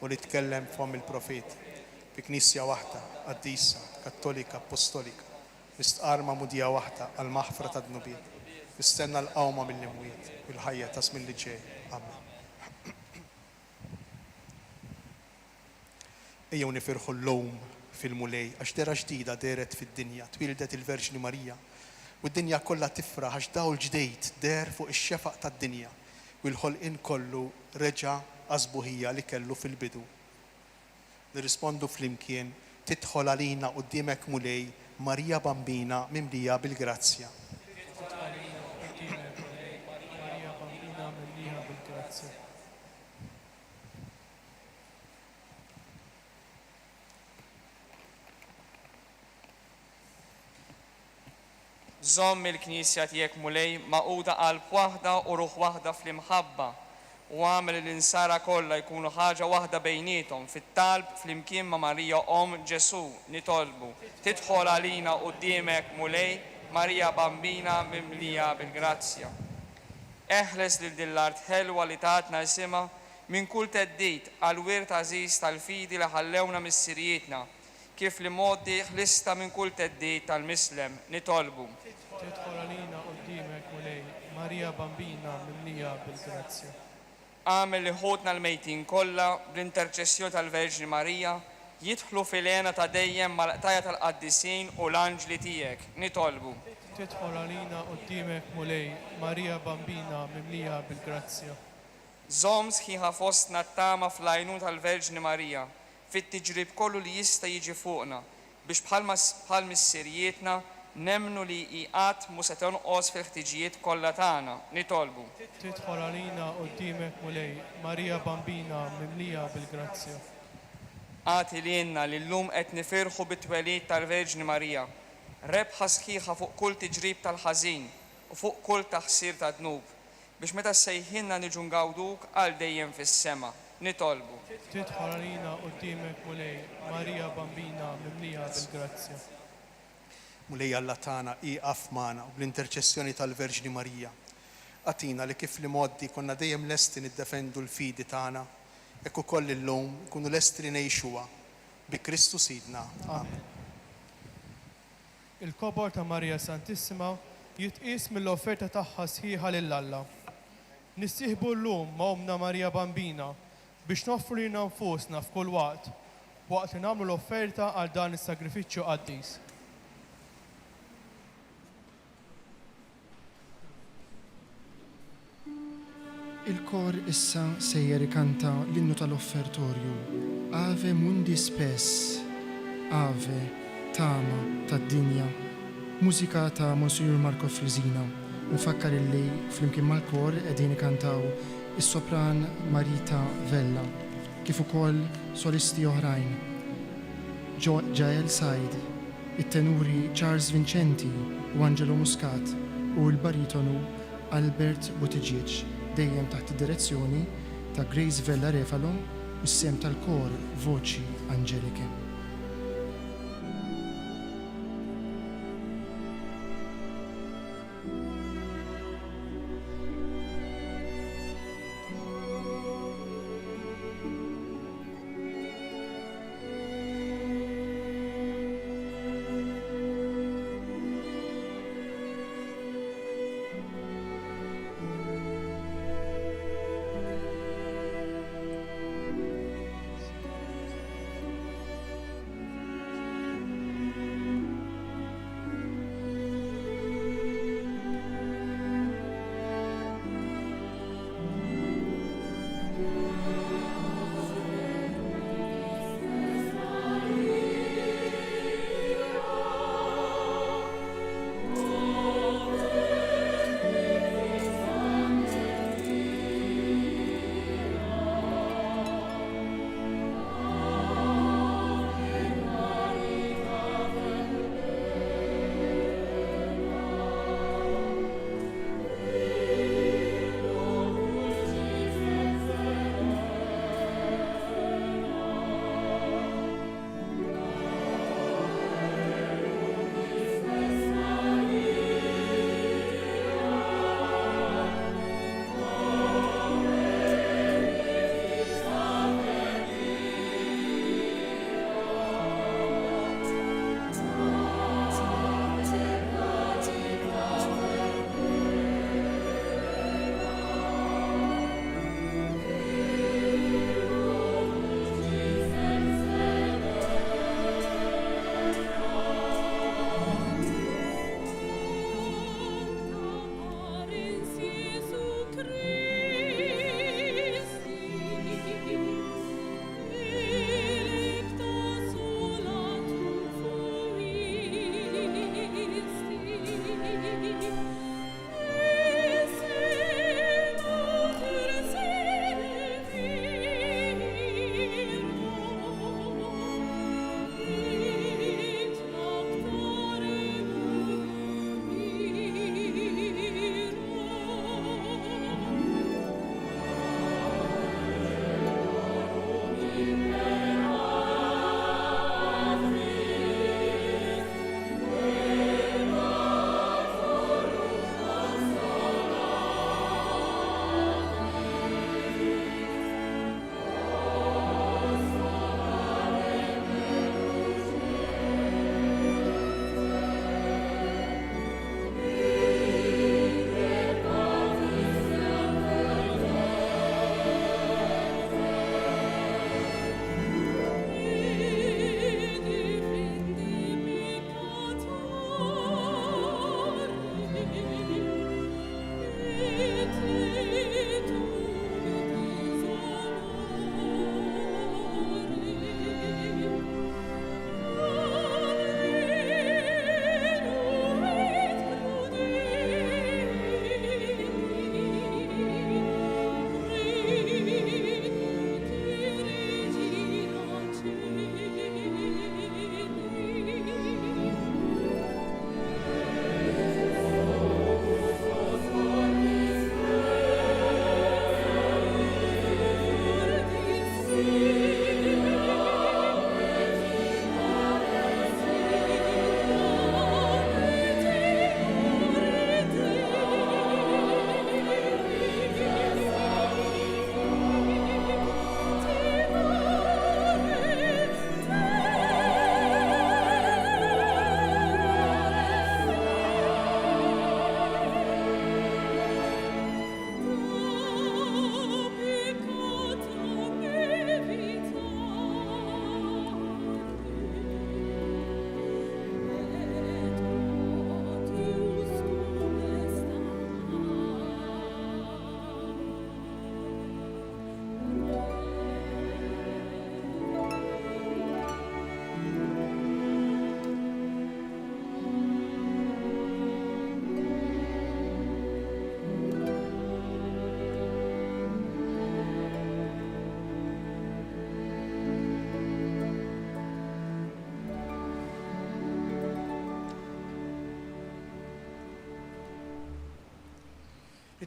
u li tkellem f'hom il-profeti fi knisja waħda qaddisa, kattolika, apostolika, mistqarma mudija waħda għal maħfra ta' dnubiet, mistenna l-qawma mill-imwiet u l-ħajja ta' żmien li ġej. Amen. Ejjew nifirħu l-lowm fil-mulej għax dera ġdida deret fid-dinja, twildet il-Verġni Marija. U d-dinja kollha tifraħ għax dawl ġdejt der fuq ix-xefaq tad-dinja u l-ħolqien kollu reġa' għażbuħija li kellu fil-bidu. Nirrispondu flimkien tidħol għalina quddiemek mulej Marija Bambina mimlija bil-grazzja.
Marija Bambina mimlija bil-grazzja.
Żomm il-Knisja tiegħek mulej maquda qalb waħda u ruħ waħda fl-imħabba u għamel l-insara kollha jkunu ħaġa waħda bejniethom fit-talb flimkien ma' Marija Ġesu nitolbu tidħol għalina quddiemek mulej Marija Bambina mimlija bil-grazzja. Eħles lil din l-art ħelwa li tatna isimha minn kull teddid għal wirt għażiż tal-fidi li ħallewna missirietna kif li modi ħlista minn kull teddid tal-mislem nitolbu.
Tidħol għalina quddiemek mulej Marija Bambina mimlija bil-grazzja.
Għamel li ħodna l-mejtin kollha bl-interċessjoni tal-Verġni Marija jidħlu fil-għena ta' dejjem mal-qtajja tal-qaddisin u l-anġli tiegħek nitolbu.
Tidħol għalina quddiemek mulej Marija Bambina mimlija bil-grazzja.
Żomm sħiħa fostna t-tama fl-għajnun tal-Verġni Marija fit-tiġrib kollu li jista' jiġi fuqna biex bħal missirietna nemnu li qatt mhux se tonqos fil-ħtiġijiet kollha tagħna nitolbu.
Tidħol għalina quddiemek mulej Marija Bambina mimlija bil-grazzja.
Għati lilna li llum qed nifirħu bit-twelid tal-Verġni Marija, rebħa sħiħa fuq kull tiġrib tal-ħażin u fuq kull taħsir ta' dnub biex meta sejħinna niġu ngawduk għal dejjem fis-sema nitolbu.
Tidħol għalina quddiemek mulej Marija Bambina mimlija bil-grazzja.
Mulej Alla tagħna iqaf magħna u bl-interċessjoni tal-Verġni Marija. Għatina li kif li moddi konna dejjem lesti niddefendu l-fidi tagħna, hekk ukoll illum nkunu lesti li ngħixuha bi Kristu Sidna. Amen.
Il-kobor ta' Marija Santissima jitqies mill-offerta tagħha sħiħa lil Alla. Nissieħbu llum ma' Omna Marija Bambina biex noffru lilna nfusna f'kull waqt li nagħmlu l-offerta għal dan is-sagrifiċċju qaddis.
Il-kor issa sejjer ikanta l-innu tal-offertorju. Ave mundi spes, Ave, Tama, tad-dinja, mużika ta' Monsignor Marco Frizina. Nfakkar illi flimkien mal-kor qegħdin ikantaw is-sopran Marita Vella, kif ukoll solisti oħrajn. Jael Said, it-tenuri Charles Vincenti u Angelo Muscat u l-baritonu Albert Buttigieg, dejjem taħt id-direzzjoni ta' Grace Vella Refalo u s-sem tal-kor Voċi Angelike.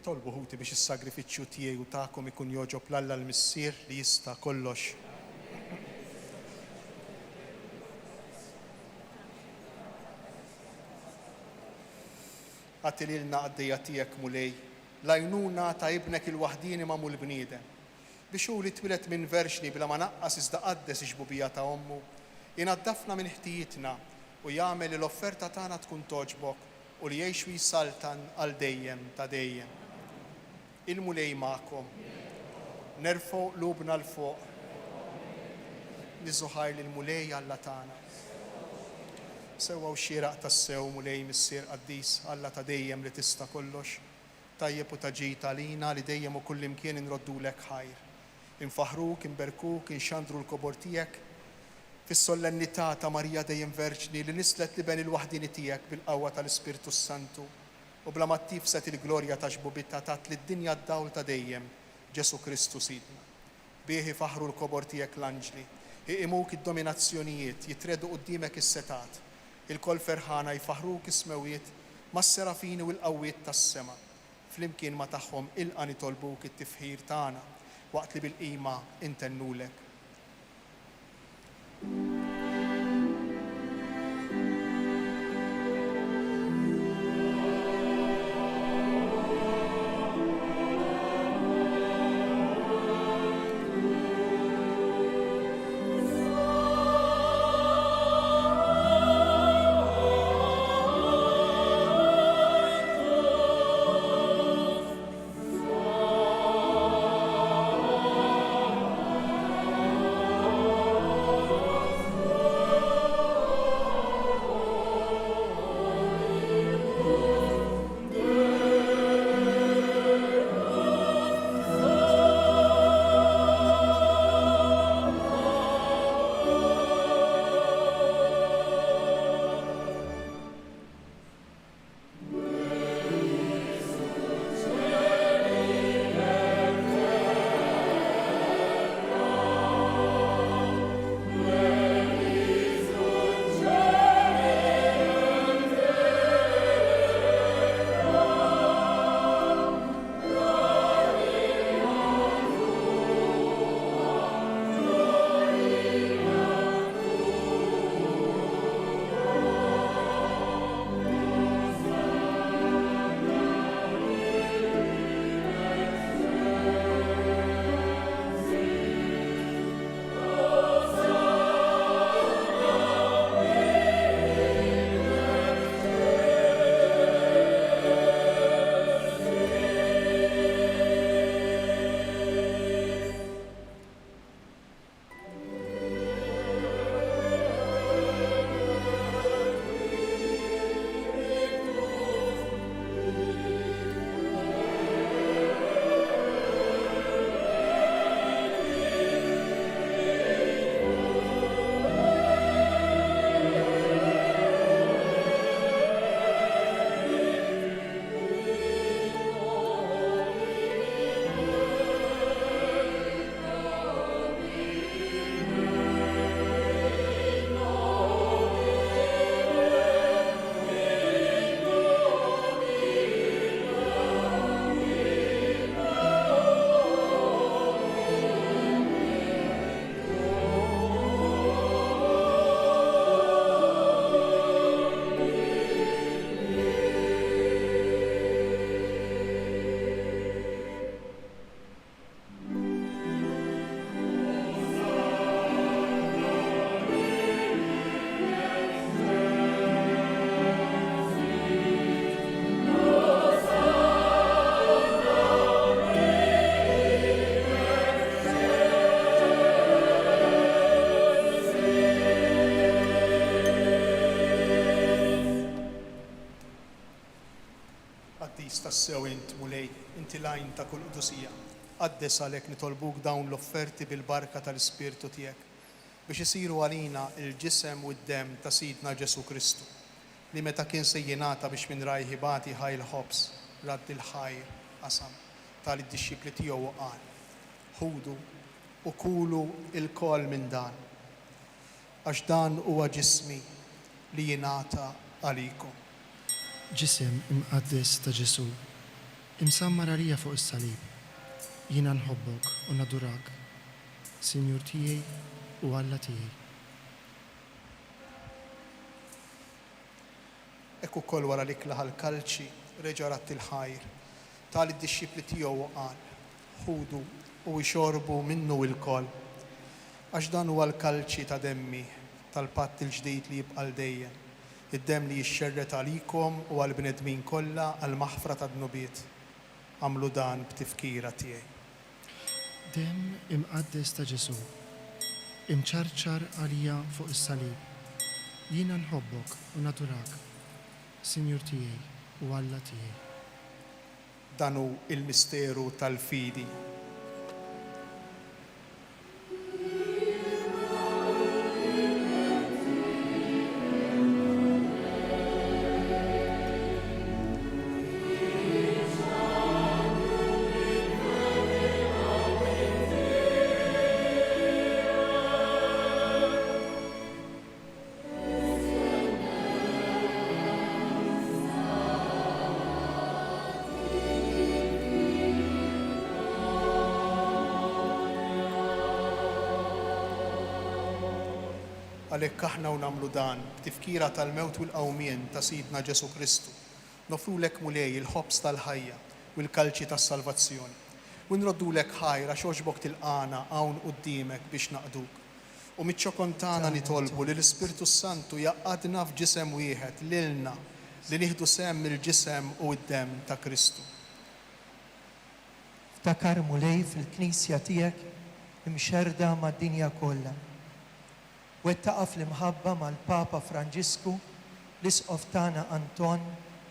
Nitolbu ħuti biex is-sagrifiċċju tiegħi u tagħkom ikun joġob l-Alla l-Missier li jista' kollox. Għati lilna għaddejja tiegħek mulej, lajnuna ta' ibnek il-waħdini ma' mul bniedem. Biex hu li twilet minn verxni bla ma naqqas iżda qaddes ix-bubija ta' ommu, inaddafna minn ħtijitna u jagħmel li l-offerta tagħna tkun toġbok u li jgħix jisaltan għal dejjem ta' dejjem. Il-mulej magħkom, nerfgħu qlubna l fuq, niżuħaj lil mulej Alla tagħna. Sewwa xieraq tas-sew mulej missier qaddis Alla ta' dejjem li tista' kollox, tajjeb u taġit għalina li dejjem u kullimkien inroddulek ħajr. Infaħruk, inberkuk, inxandru l-kobor tiegħek fis-solennità ta' Marija dejjem Verġni li nislet li ben il-waħdini tiegħek bil-qawwa tal-Ispirtu Santu u bla ma tifset il-glorja ta' ġbubitha tat li d-dinja d-dawl ta' dejjem Ġesu Kristu sidna. Bieħi faħru l-kobor tiegħek l-anġli, iqimuk id-dominazzjonijiet, jitredu qudiemek is-setat, il-kol ferħana jfaħruk ismewiet mas-serafini u l-qawwiet tas-sema. Flimkien ma tagħhom ilqa' nitolbuk it-tifħir tagħna waqt li bil-qima intennulek. tassew int mulej, inti lajn ta' kull qudusija. Qaddes għalhekk nitolbuk dawn l-offerti bil-barka tal-Ispirtu tiegħek biex isiru għalina il-ġisem u d-dem ta' Sidna Ġesu Kristu li meta kien se jingħata biex minn rajħibati ħajl ħobs radd il-ħajr qasam tal-disċipli tiegħu qal. Ħudu u kulu il-kol minn dan għax dan huwa ġismi li jingħata għalikom.
Ġisem imqaddes ta' Ġesu Imsamma rarija fuq is-salib, jiena nħobbok u nadurak, Sinjur tiegħi u Alla tiegħi.
Ekku kol wara li klaħal kalċi reġa' rat il-ħajr. Tal id-disċipli tiegħu qal, ħudu u jxorbu minnu il-kol. Għax dan huwa l-kalċi ta' demmi tal-patt il-ġdid li jibqa' dejjem. Id-demm li jixxerret għalikom u għall-bnedmin kollha għal maħfra ta' dnubiet. Għamlu dan b'tifkira tiegħi.
Dem imqaddes ta' Ġesu, imċarċar għalija fuq is-salib. Jiena nħobbok u nadurak, Sinjur tiegħi u Alla tiegħi.
Dan hu il-misteru tal-fidi. Għalhekk aħna u nagħmlu dan b'tifkira tal-mewt u l-qawmien ta' Sidna Ġesu Kristu. Nofrulek mulej il-ħobs tal-ħajja u l-kalċi tas-salvazzjoni. U nroddulek ħajra xogħġbok tilqana hawn quddiemek biex naqduk. U miċ-ċokontana nitolbu li l-Ispirtu Santu jaqadna f'ġisem wieħed lilna li nieħdu sehem mill-ġisem u d-demm ta' Kristu.
Ftakar mulej fil-Knisja tiegħek imxerda mad-dinja kollha. Wettaqa fl-imħabba mal-Papa Franġisku, l-Isqof tagħna Anton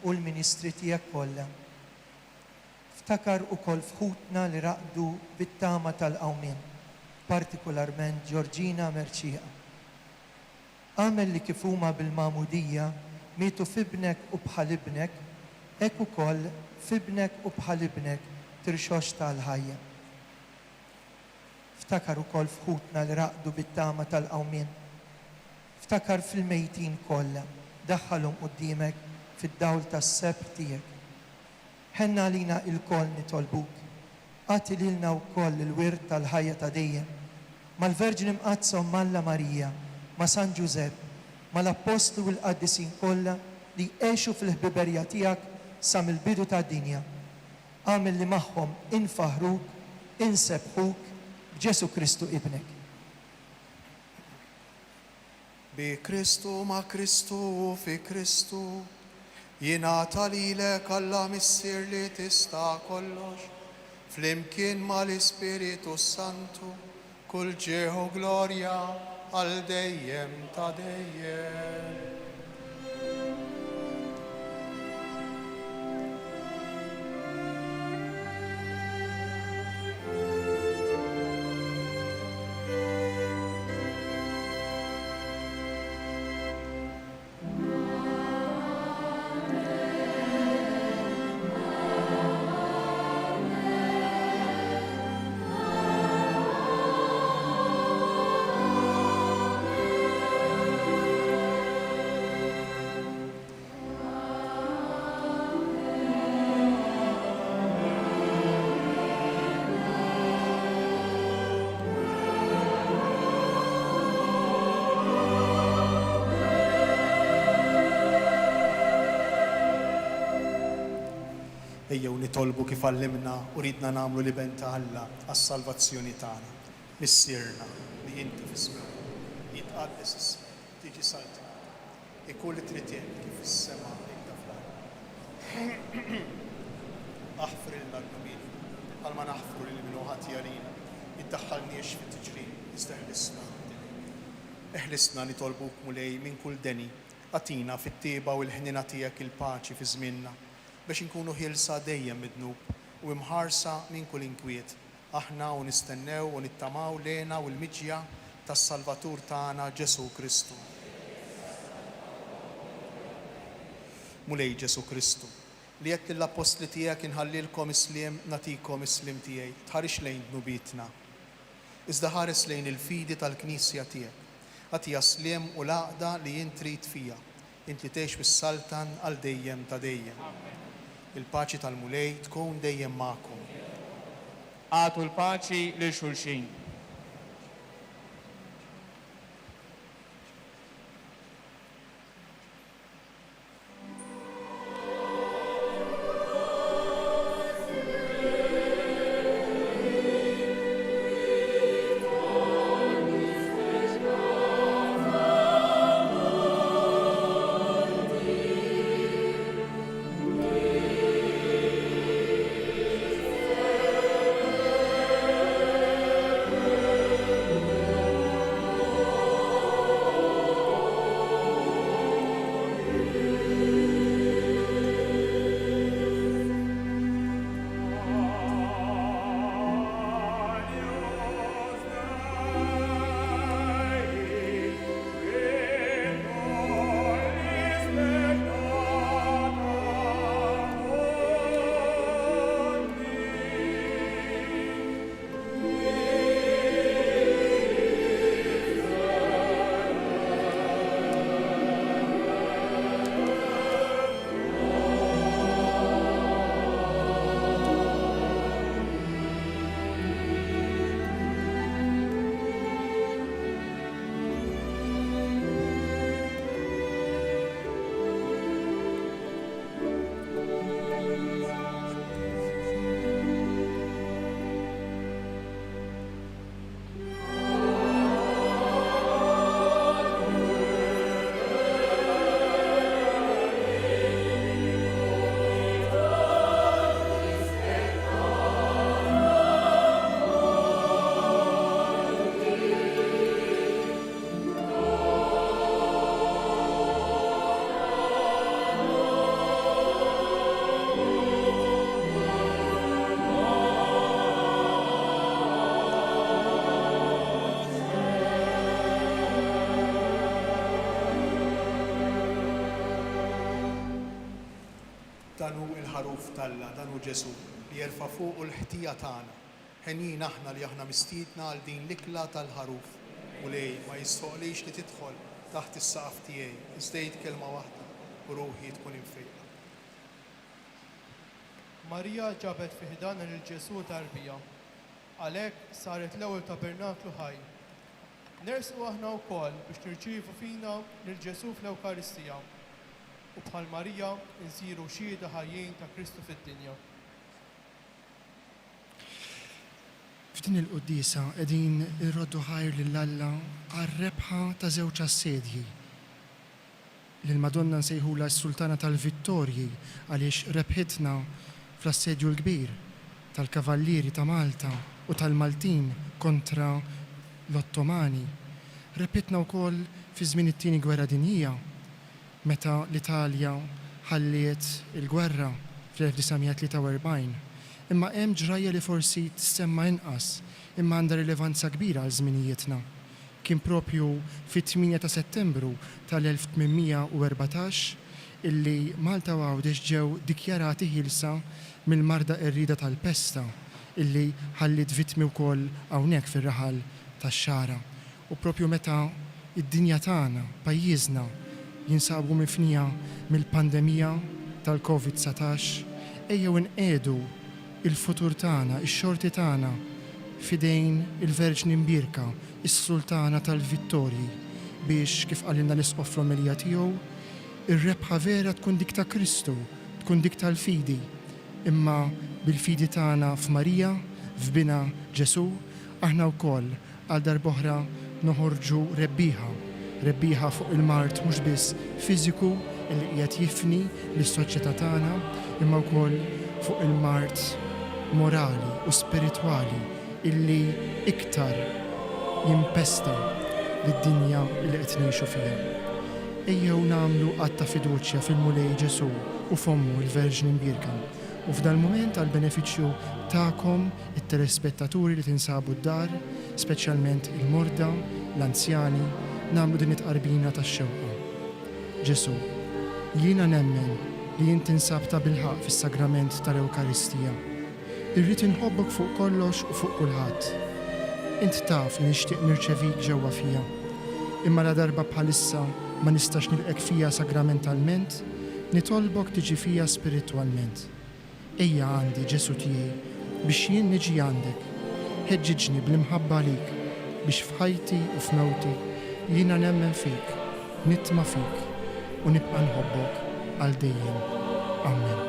u l-Ministri tiegħek kollha. Ftakar ukoll fħutna li raqdu bit-tama tal-qawmien, partikolarment Ġorġina Merċieqa. Għamel li kif huma bil-Magħmudija mietu f'ibnek u bħal ibnek, hekk ukoll f'ibnek u bħal ibnek tirxox tal-ħajja. Ftakar ukoll fħutna li raqdu bit-tama tal-qawmien. Ftakar fil-mejtin kollha, daħħalhom quddiemek fid-dawl tas-sebt tiegħek. Ħenna lina il-koll nitolbuk, għati lilna wkoll il-wirt tal-ħajja ta' dejjem, mal-Verġin imqazza Alla Marija, ma' San Ġusepp, mal-Apostlu u l-Qaddisin kollha li għexu fil-ħbiberja tiegħek sa mill-bidu tad-dinja. Għamel li magħhom infaħruk, insebħuk b'Ġesu Kristu ibnek.
Bi Kristu ma' Kristu u fi Kristu, jingħata lilek Alla missier li tista' kollox, flimkien mal-Ispiritu Santu, kull ġieħu glorja għal dejjem ta' dejjem. Ejjew nitolbu kif għallimna u ridna nagħmlu li benta Alla għas-salvazzjoni tagħna. Missierna li inti fis-sma, jitqaddes ismek, tiġi saltat, ikun li trid kif fis-sema inta fl-ard. Aħfrilna l-numin, għalma naħfru lil min ħadd jarina, iddaħħalniex fit-tiġrin, iżda eħlisna. Eħlisna nitolbuk mulej minn kull deni, għatina fit-tieba u l-ħnina tiegħek il-paċi fi żmienna, biex inkunu ħilsa dejjem mid-dnub u imħarsa minn kull inkwiet. Aħna u nistennew u nittamaw lena u l-miġja tas-Salvatur tagħna Ġesu Kristu. Mulej Ġesu Kristu, li qed lill-apostli tiegħek inħallilkom isliem nagħtikom islim tiegħi, tħarix lejn dnubietna. Iżda ħares lejn il-fidi tal-Knisja tiegħek. Għatija sliem u laqda li jien trid fija, inti tgħix fis-saltan għal dejjem ta' dejjem. Il-paċi tal-mulej tkun dejjem magħkom.
Għatu l-paċi lil xulxin.
Danu il-ħaruf talla, danu Ġesu li jerfa' fuq l-ħtija tagħna. Ħenjin aħna li aħna mistiedna għal din l-ikla tal-ħaruf u lej ma jistoqlix li tidħol taħt is-saqaf tiegħi, iżdejt kelma waħda u ruħi tkun infejqa.
Marija ġabet fi ħdana lil Ġesu tarbija. Għalhekk saret l-ewwel tabernaklu ħaj. Nersqu aħna wkoll biex nirċievu fina lil Ġesu fl-Ewkaristija. U bħal Marija nsiru xhieda ħajjin ta' Kristu fid-dinja.
F'din il-qudiesa qegħdin irroddu ħajr lill-Alla għar-rebħa ta' żewġ assedji. Lill-Madonna nsejħula s-Sultana tal-Vittorji għaliex rebħitna fl-assedju l-kbir tal-Kavallieri ta' Malta u tal-Maltin kontra l-Ottomani. Rebħitna wkoll fi żmien it-tieni gwerra dinjija meta l-Italja ħalliet il-gwerra fl-1943. Imma hemm ġrajja li forsi tissemma inqas imma għandha rilevanza kbira għal żminijietna. Kien propju fit-8 ta' Settembru tal-1814 illi Malta u Għawdex ġew dikjarati ħilsa mill-marda qerrida tal-pesta illi ħallit vittmi wkoll hawnhekk fir-raħal tax-Xara. U propju meta id-dinja tagħna, pajjiżna, jinsabu mifnija mill-pandemija tal-COVID-19, ejjew inqedu il-futur tagħna, ix-xorti tagħna fidejn il-Verġni Mbirka, is-Sultana tal-Vittorji, biex kif qalilna l-isqof fl-omelija tiegħu, ir-rebħa vera tkun dik ta' Kristu, tkun dik tal-fidi, imma bil-fidi tagħna f'Marija, f'bina Ġesu, aħna wkoll għal darb'oħra noħorġu rebbiħa fuq il-mart mhux biss fiżiku li qiegħed jifni lis-soċjetà tagħna, imma wkoll fuq il-mart morali u spiritwali illi iktar jimpesta lid-dinja li qed ngħixu fiha. Ejjew nagħmlu qatt ta' fiduċja fil-mulej Ġesu u fommu l-Verġni Mbirka. U f'dal mument għal benefiċċju tagħkom it-telespettaturi li tinsabu d-dar, speċjalment il-morda, l-anzjani, nagħmlu din it-qarbina tax-xewqa. Ġesu, jiena nemmen li jien tinsabta bil-ħaq fis-sagrament tal-Ewkaristija. Irrid inħobbok fuq kollox u fuq kulħadd. Int taf li nixtieq nirċevik ġewwa fija. Imma la darba bħalissa ma nistax nilqek fija sagramentalment, nitolbok tiġi fija spiritwalment. ejja għandi Ġesu tiegħi biex jien niġi għandek. Ħeġġiġni bl-imħabba lik biex f'ħajti u f'mewti jiena nemmen fik, nitma' fik u nibqa' nħobbok għal dejjem. Amen.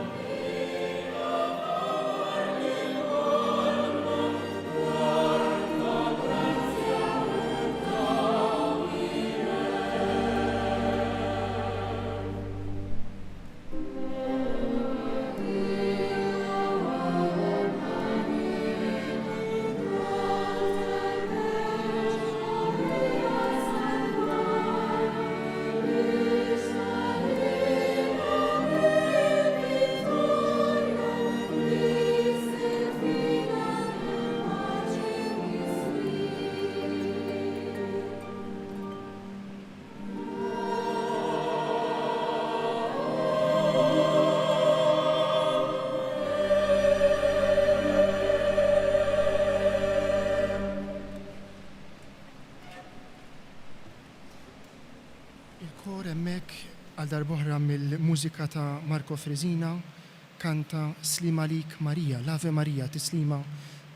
Il-kor hemmhekk għal darbohra mill-mużika ta' Marco Frezina kanta Slima lik Marija, l-Ave Marija tislima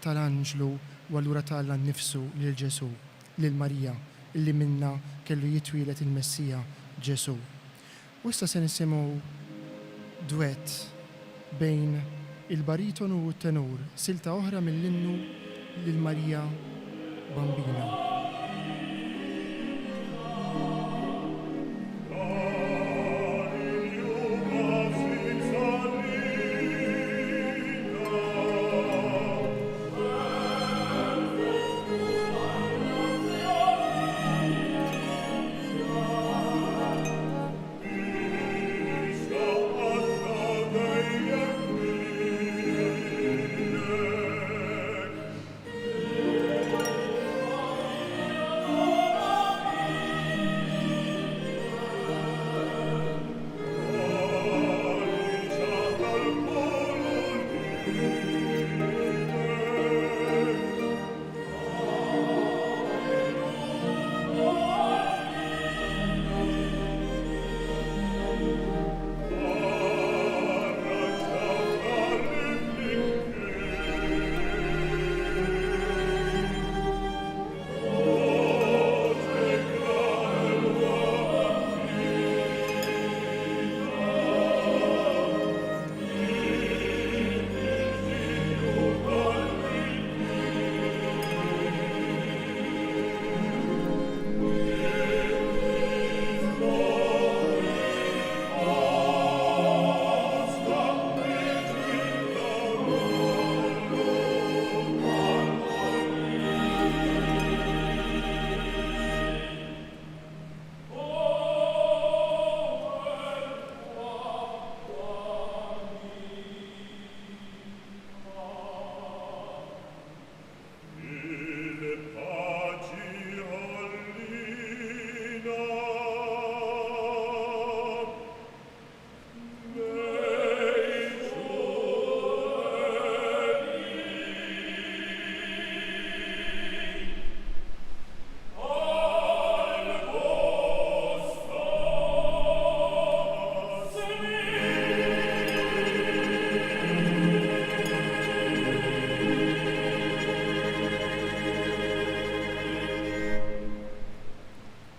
tal-Anġlu u allura talla nnifsu lil Ġesu, lil Marija, illi minna kellu jitwilet il-Messija Ġesu. U issa se nisimgħu duett bejn il-baritonu u t-tenur, silta oħra mill-innu lil Marija Bambina.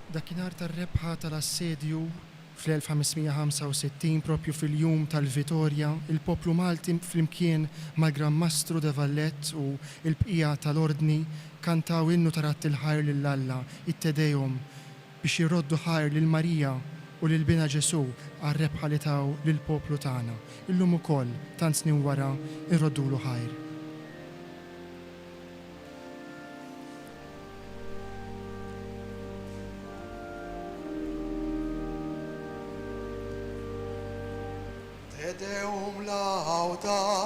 Dakinhar tar-rebħa tal-assedju fl-1565 propju fil-jum tal-Vitorja, il-poplu Malti flimkien mal-Gran Mastru de Vallet u il-bqija tal-Ordni kantaw innu tarat il-ħajr lill-Alla, it-Tedejum, biex jirroddu ħajr lil Marija u lil Bina Ġesu għar-rebħa li taw lill-poplu tagħna. Illum ukoll tant snin wara irroddulu ħajr.
Te Deum laudamus.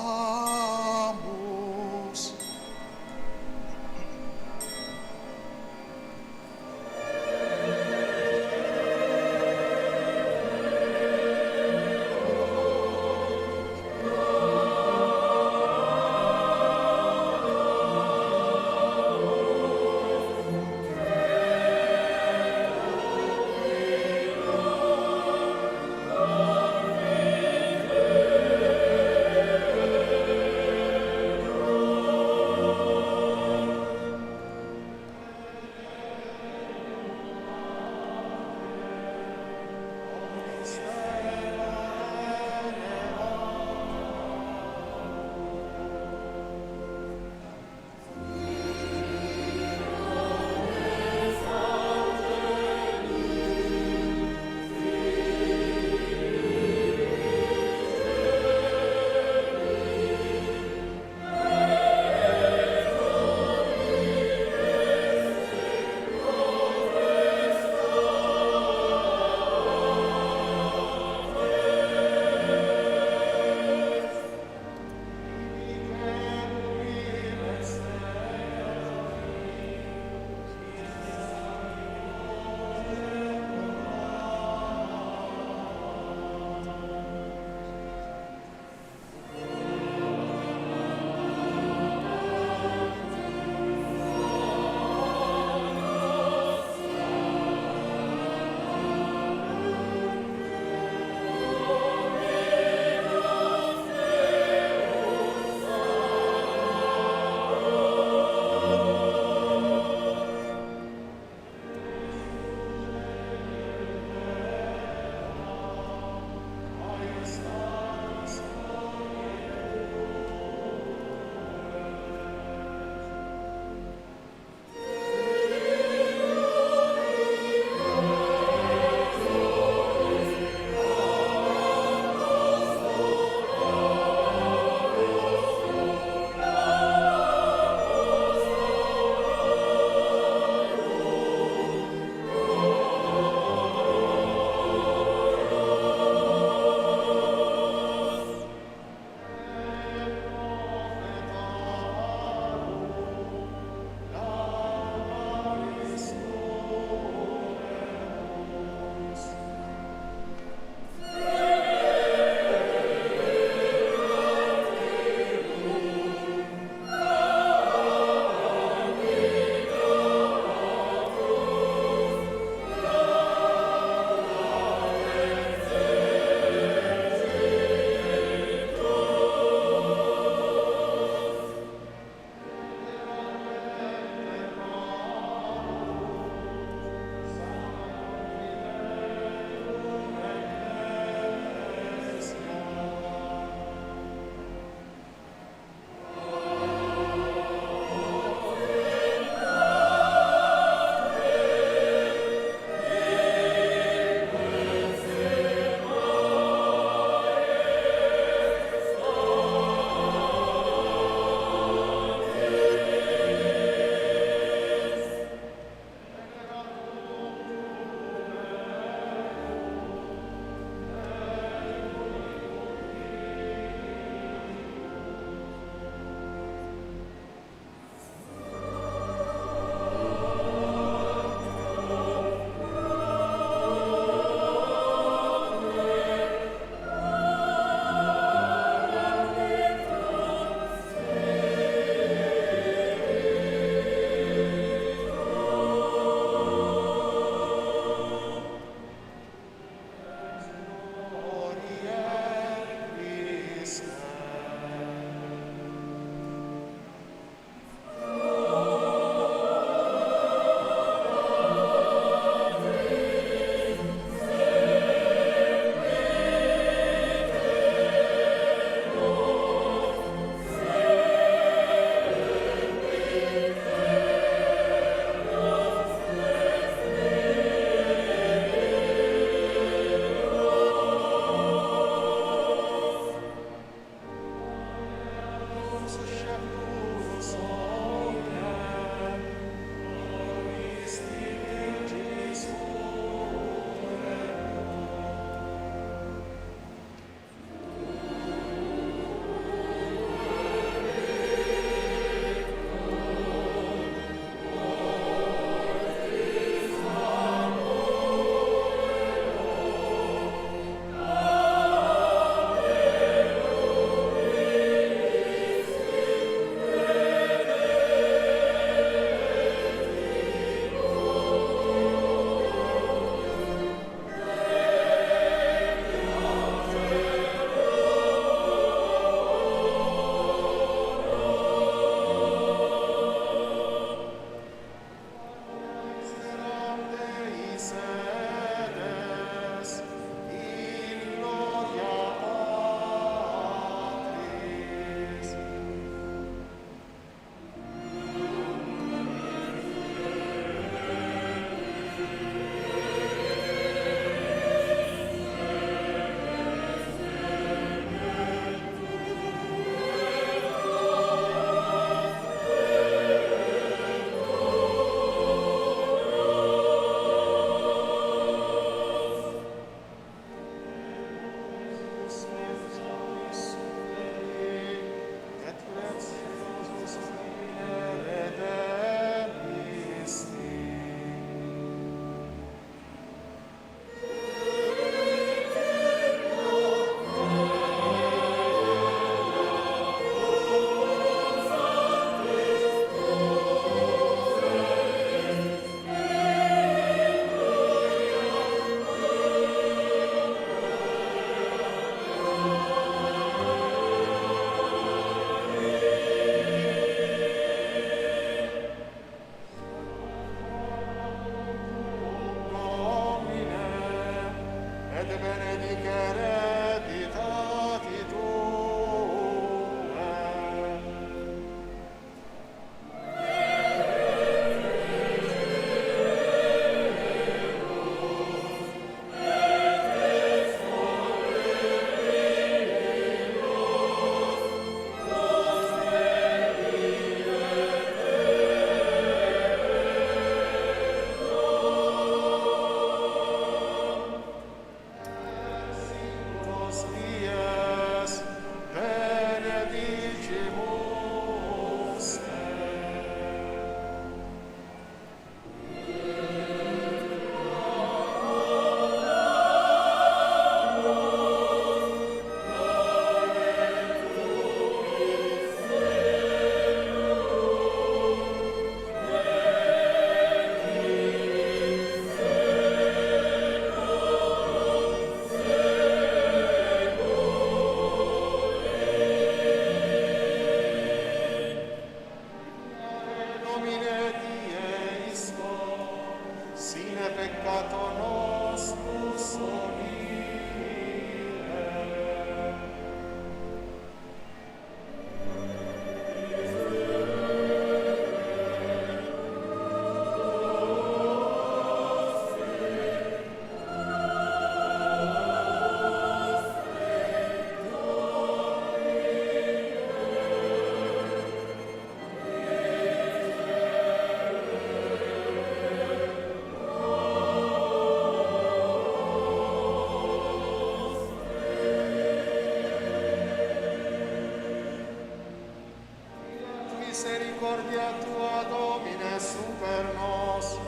misericordia tua, Domine, super nos,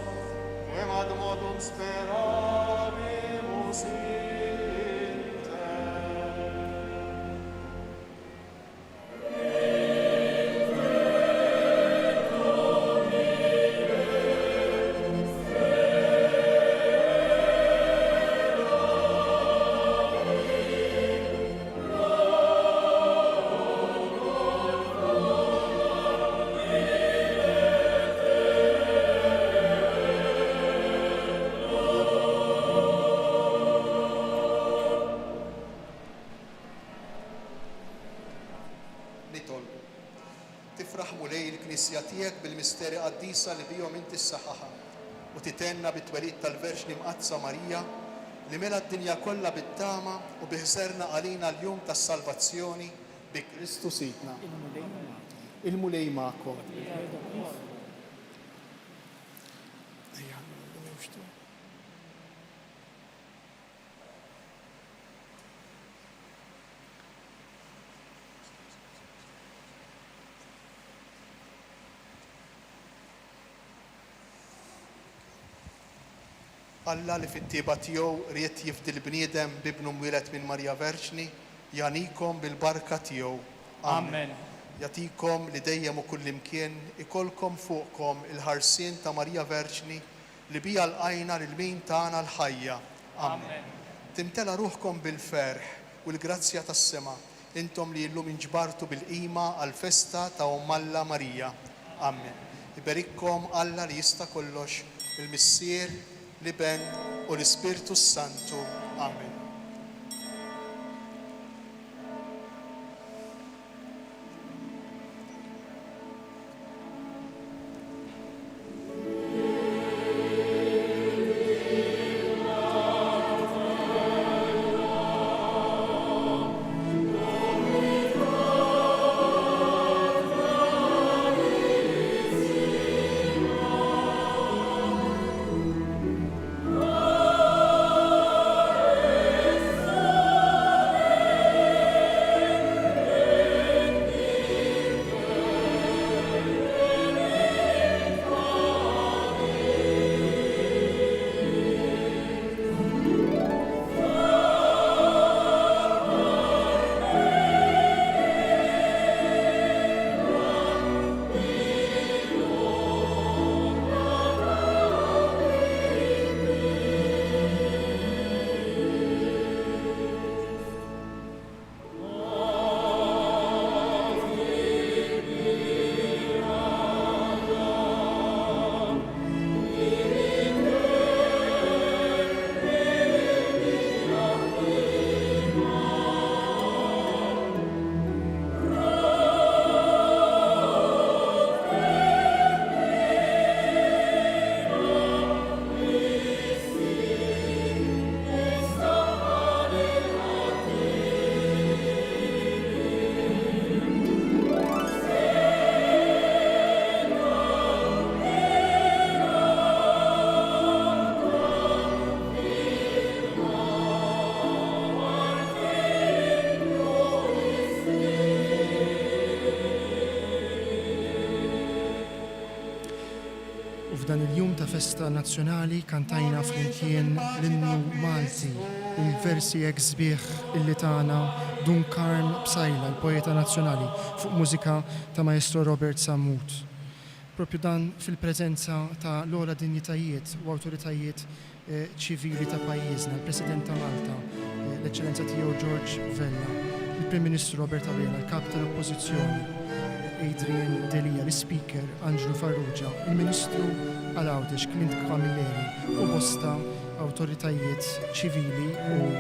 quem ad modum speravimus in te. Nitolbu. Tifraħ mulej il-Knisja tiegħek bil-misteri qaddisa li bihom inti ssaħħaħa u titenna bit-twelid tal-Verġni Mqazza Marija li mela d-dinja kollha bit-tama u biħserna għalina l-jum tas-salvazzjoni bi Kristu Sidna. Il-mulej magħkom. Alla li fit-tieba tiegħu ried jifdi l-bniedem bibnu mwieled minn Marja Verġni, janikom bil-barka tiegħu.
Amen.
Jatikom li dejjem u kullimkien ikolkom fuqkom il-ħarsien ta' Marja Verġni li bija l-qajna lil-min tagħna l-ħajja.
Amen.
Timtela ruħkom bil-ferħ u l-grazzja tas-sema intom li llum inġbartu bil-qima għall-festa ta' Alla Marija. Amen. Iberikkom Alla li jista' kollox, il-Missier, l-Iben u l-Ispirtu Santu. Amen.
F'dan il-jum ta' festa nazzjonali kantajna flimkien l-innu Malti, il-versi hekk sbieħ illi tagħna Dunkarn Bsajla, il-poeta nazzjonali, fuq mużika ta' Maestro Robert Sammut. Propju dan fil-preżenza ta' l-ogħla dinjitajiet u awtoritajiet ċivili ta' pajjiżna, il-President ta' Malta, l-Eċċellenza tiegħu George Vella, il-Prim Ministru Robert Abela, il-Kap tal-Oppożizzjoni Adrian Delia, l-Speaker Angelo Farrugia, il-Ministru Alaudesh Clint Camilleri u bosta awtoritajiet ċivili u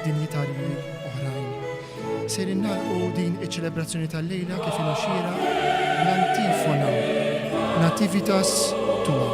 dinjitarji oħrajn. Ser innalqu din iċ-ċelebrazzjoni tal-lejla kif inoxira l-antifona Nativitas Tua.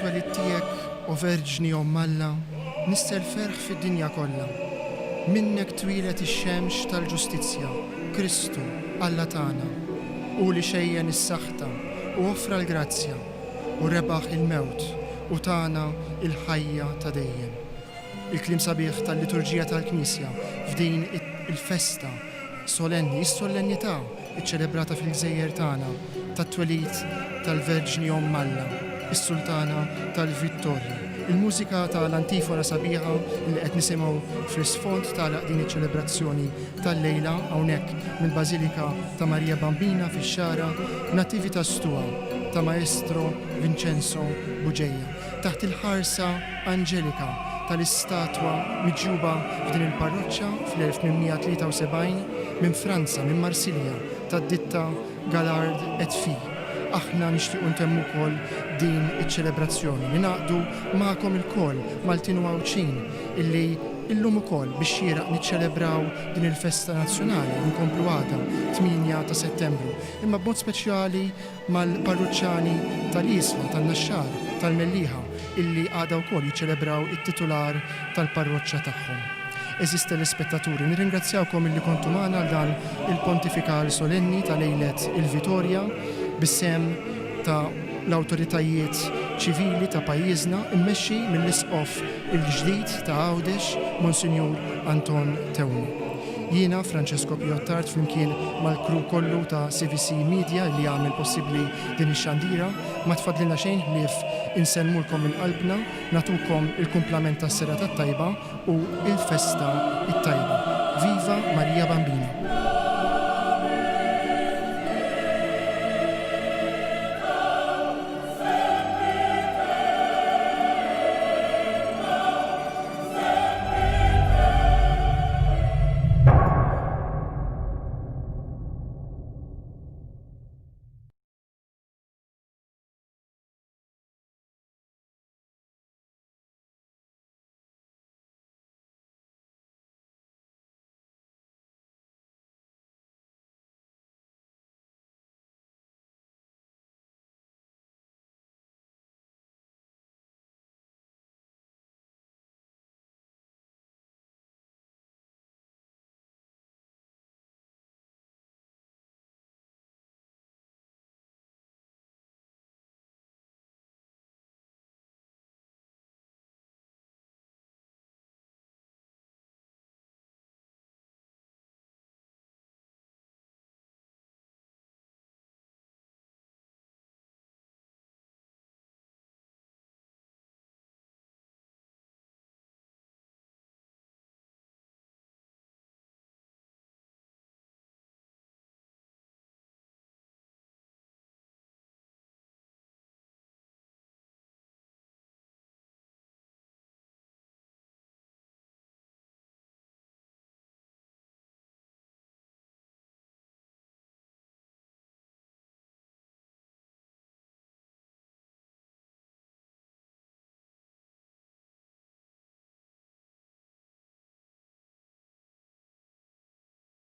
twelid tiegħek u Verġni Alla, nissel ferħ fid-dinja kollha. Minnek twilet ix-xemx tal-ġustizzja, Kristu, Alla tagħna, u li xejjen is-saħta u offra l-grazzja u rebaħ il-mewt u tagħna il-ħajja ta' dejjem. Il-klim sabiħ tal-liturġija tal-Knisja f'din il-festa solenni, is-solennità iċċelebrata fil-Gżejjer tagħna tat-twelid tal-Verġni Alla, is-Sultana tal-Vittorja. Il-mużika tal-antifona sabiħa li qed nisimgħu fl-isfond tagħlaq din iċ-ċelebrazzjoni tal-lejla hawnhekk mill-Bażilika ta' Marija Bambina fix-xara Nativita Stua ta' Maestro Vincenzo Buġeja taħt il-ħarsa Anġelika tal-istatwa miġjuba f'din il-parroċċa fl-1873 minn Franza, minn Marsilja, tad-ditta Galard et Fi. Aħna nixtiequ ntemmu wkoll din iċ-ċelebrazzjoni li naqdu magħkom il-koll Maltin u Għawċin illi illum ukoll biex xieraq niċċelebraw din il-festa nazzjonali nkomplu għada 8 ta' Settembru, imma b'mod speċjali mal-parruċċjani tal-Isla, tan-Naxxar, tal-Melliħa illi għada wkoll jiċċelebraw it-titular tal-parroċċa tagħhom. Eżis telespettaturi, nirringrazzjawkom illi kontu magħna għal dan il-pontifikal solenni ta' lejlet il-Vitorja bis-sem ta' l-awtoritajiet ċivili ta' pajjiżna immexxi mill-isqof il-ġdid ta' Għawdex Monsinjur Anton Tewni. Jiena Francesco Piottart flimkien mal-kru kollu ta' CVC Media li għamil possibbli din ix-xandira ma tfadlilna xejn ħlief insemmulkom minn qalbna, natukom il-kumplament tas-sera tat-tajba u il-festa it-tajba. Viva Marija Bambina!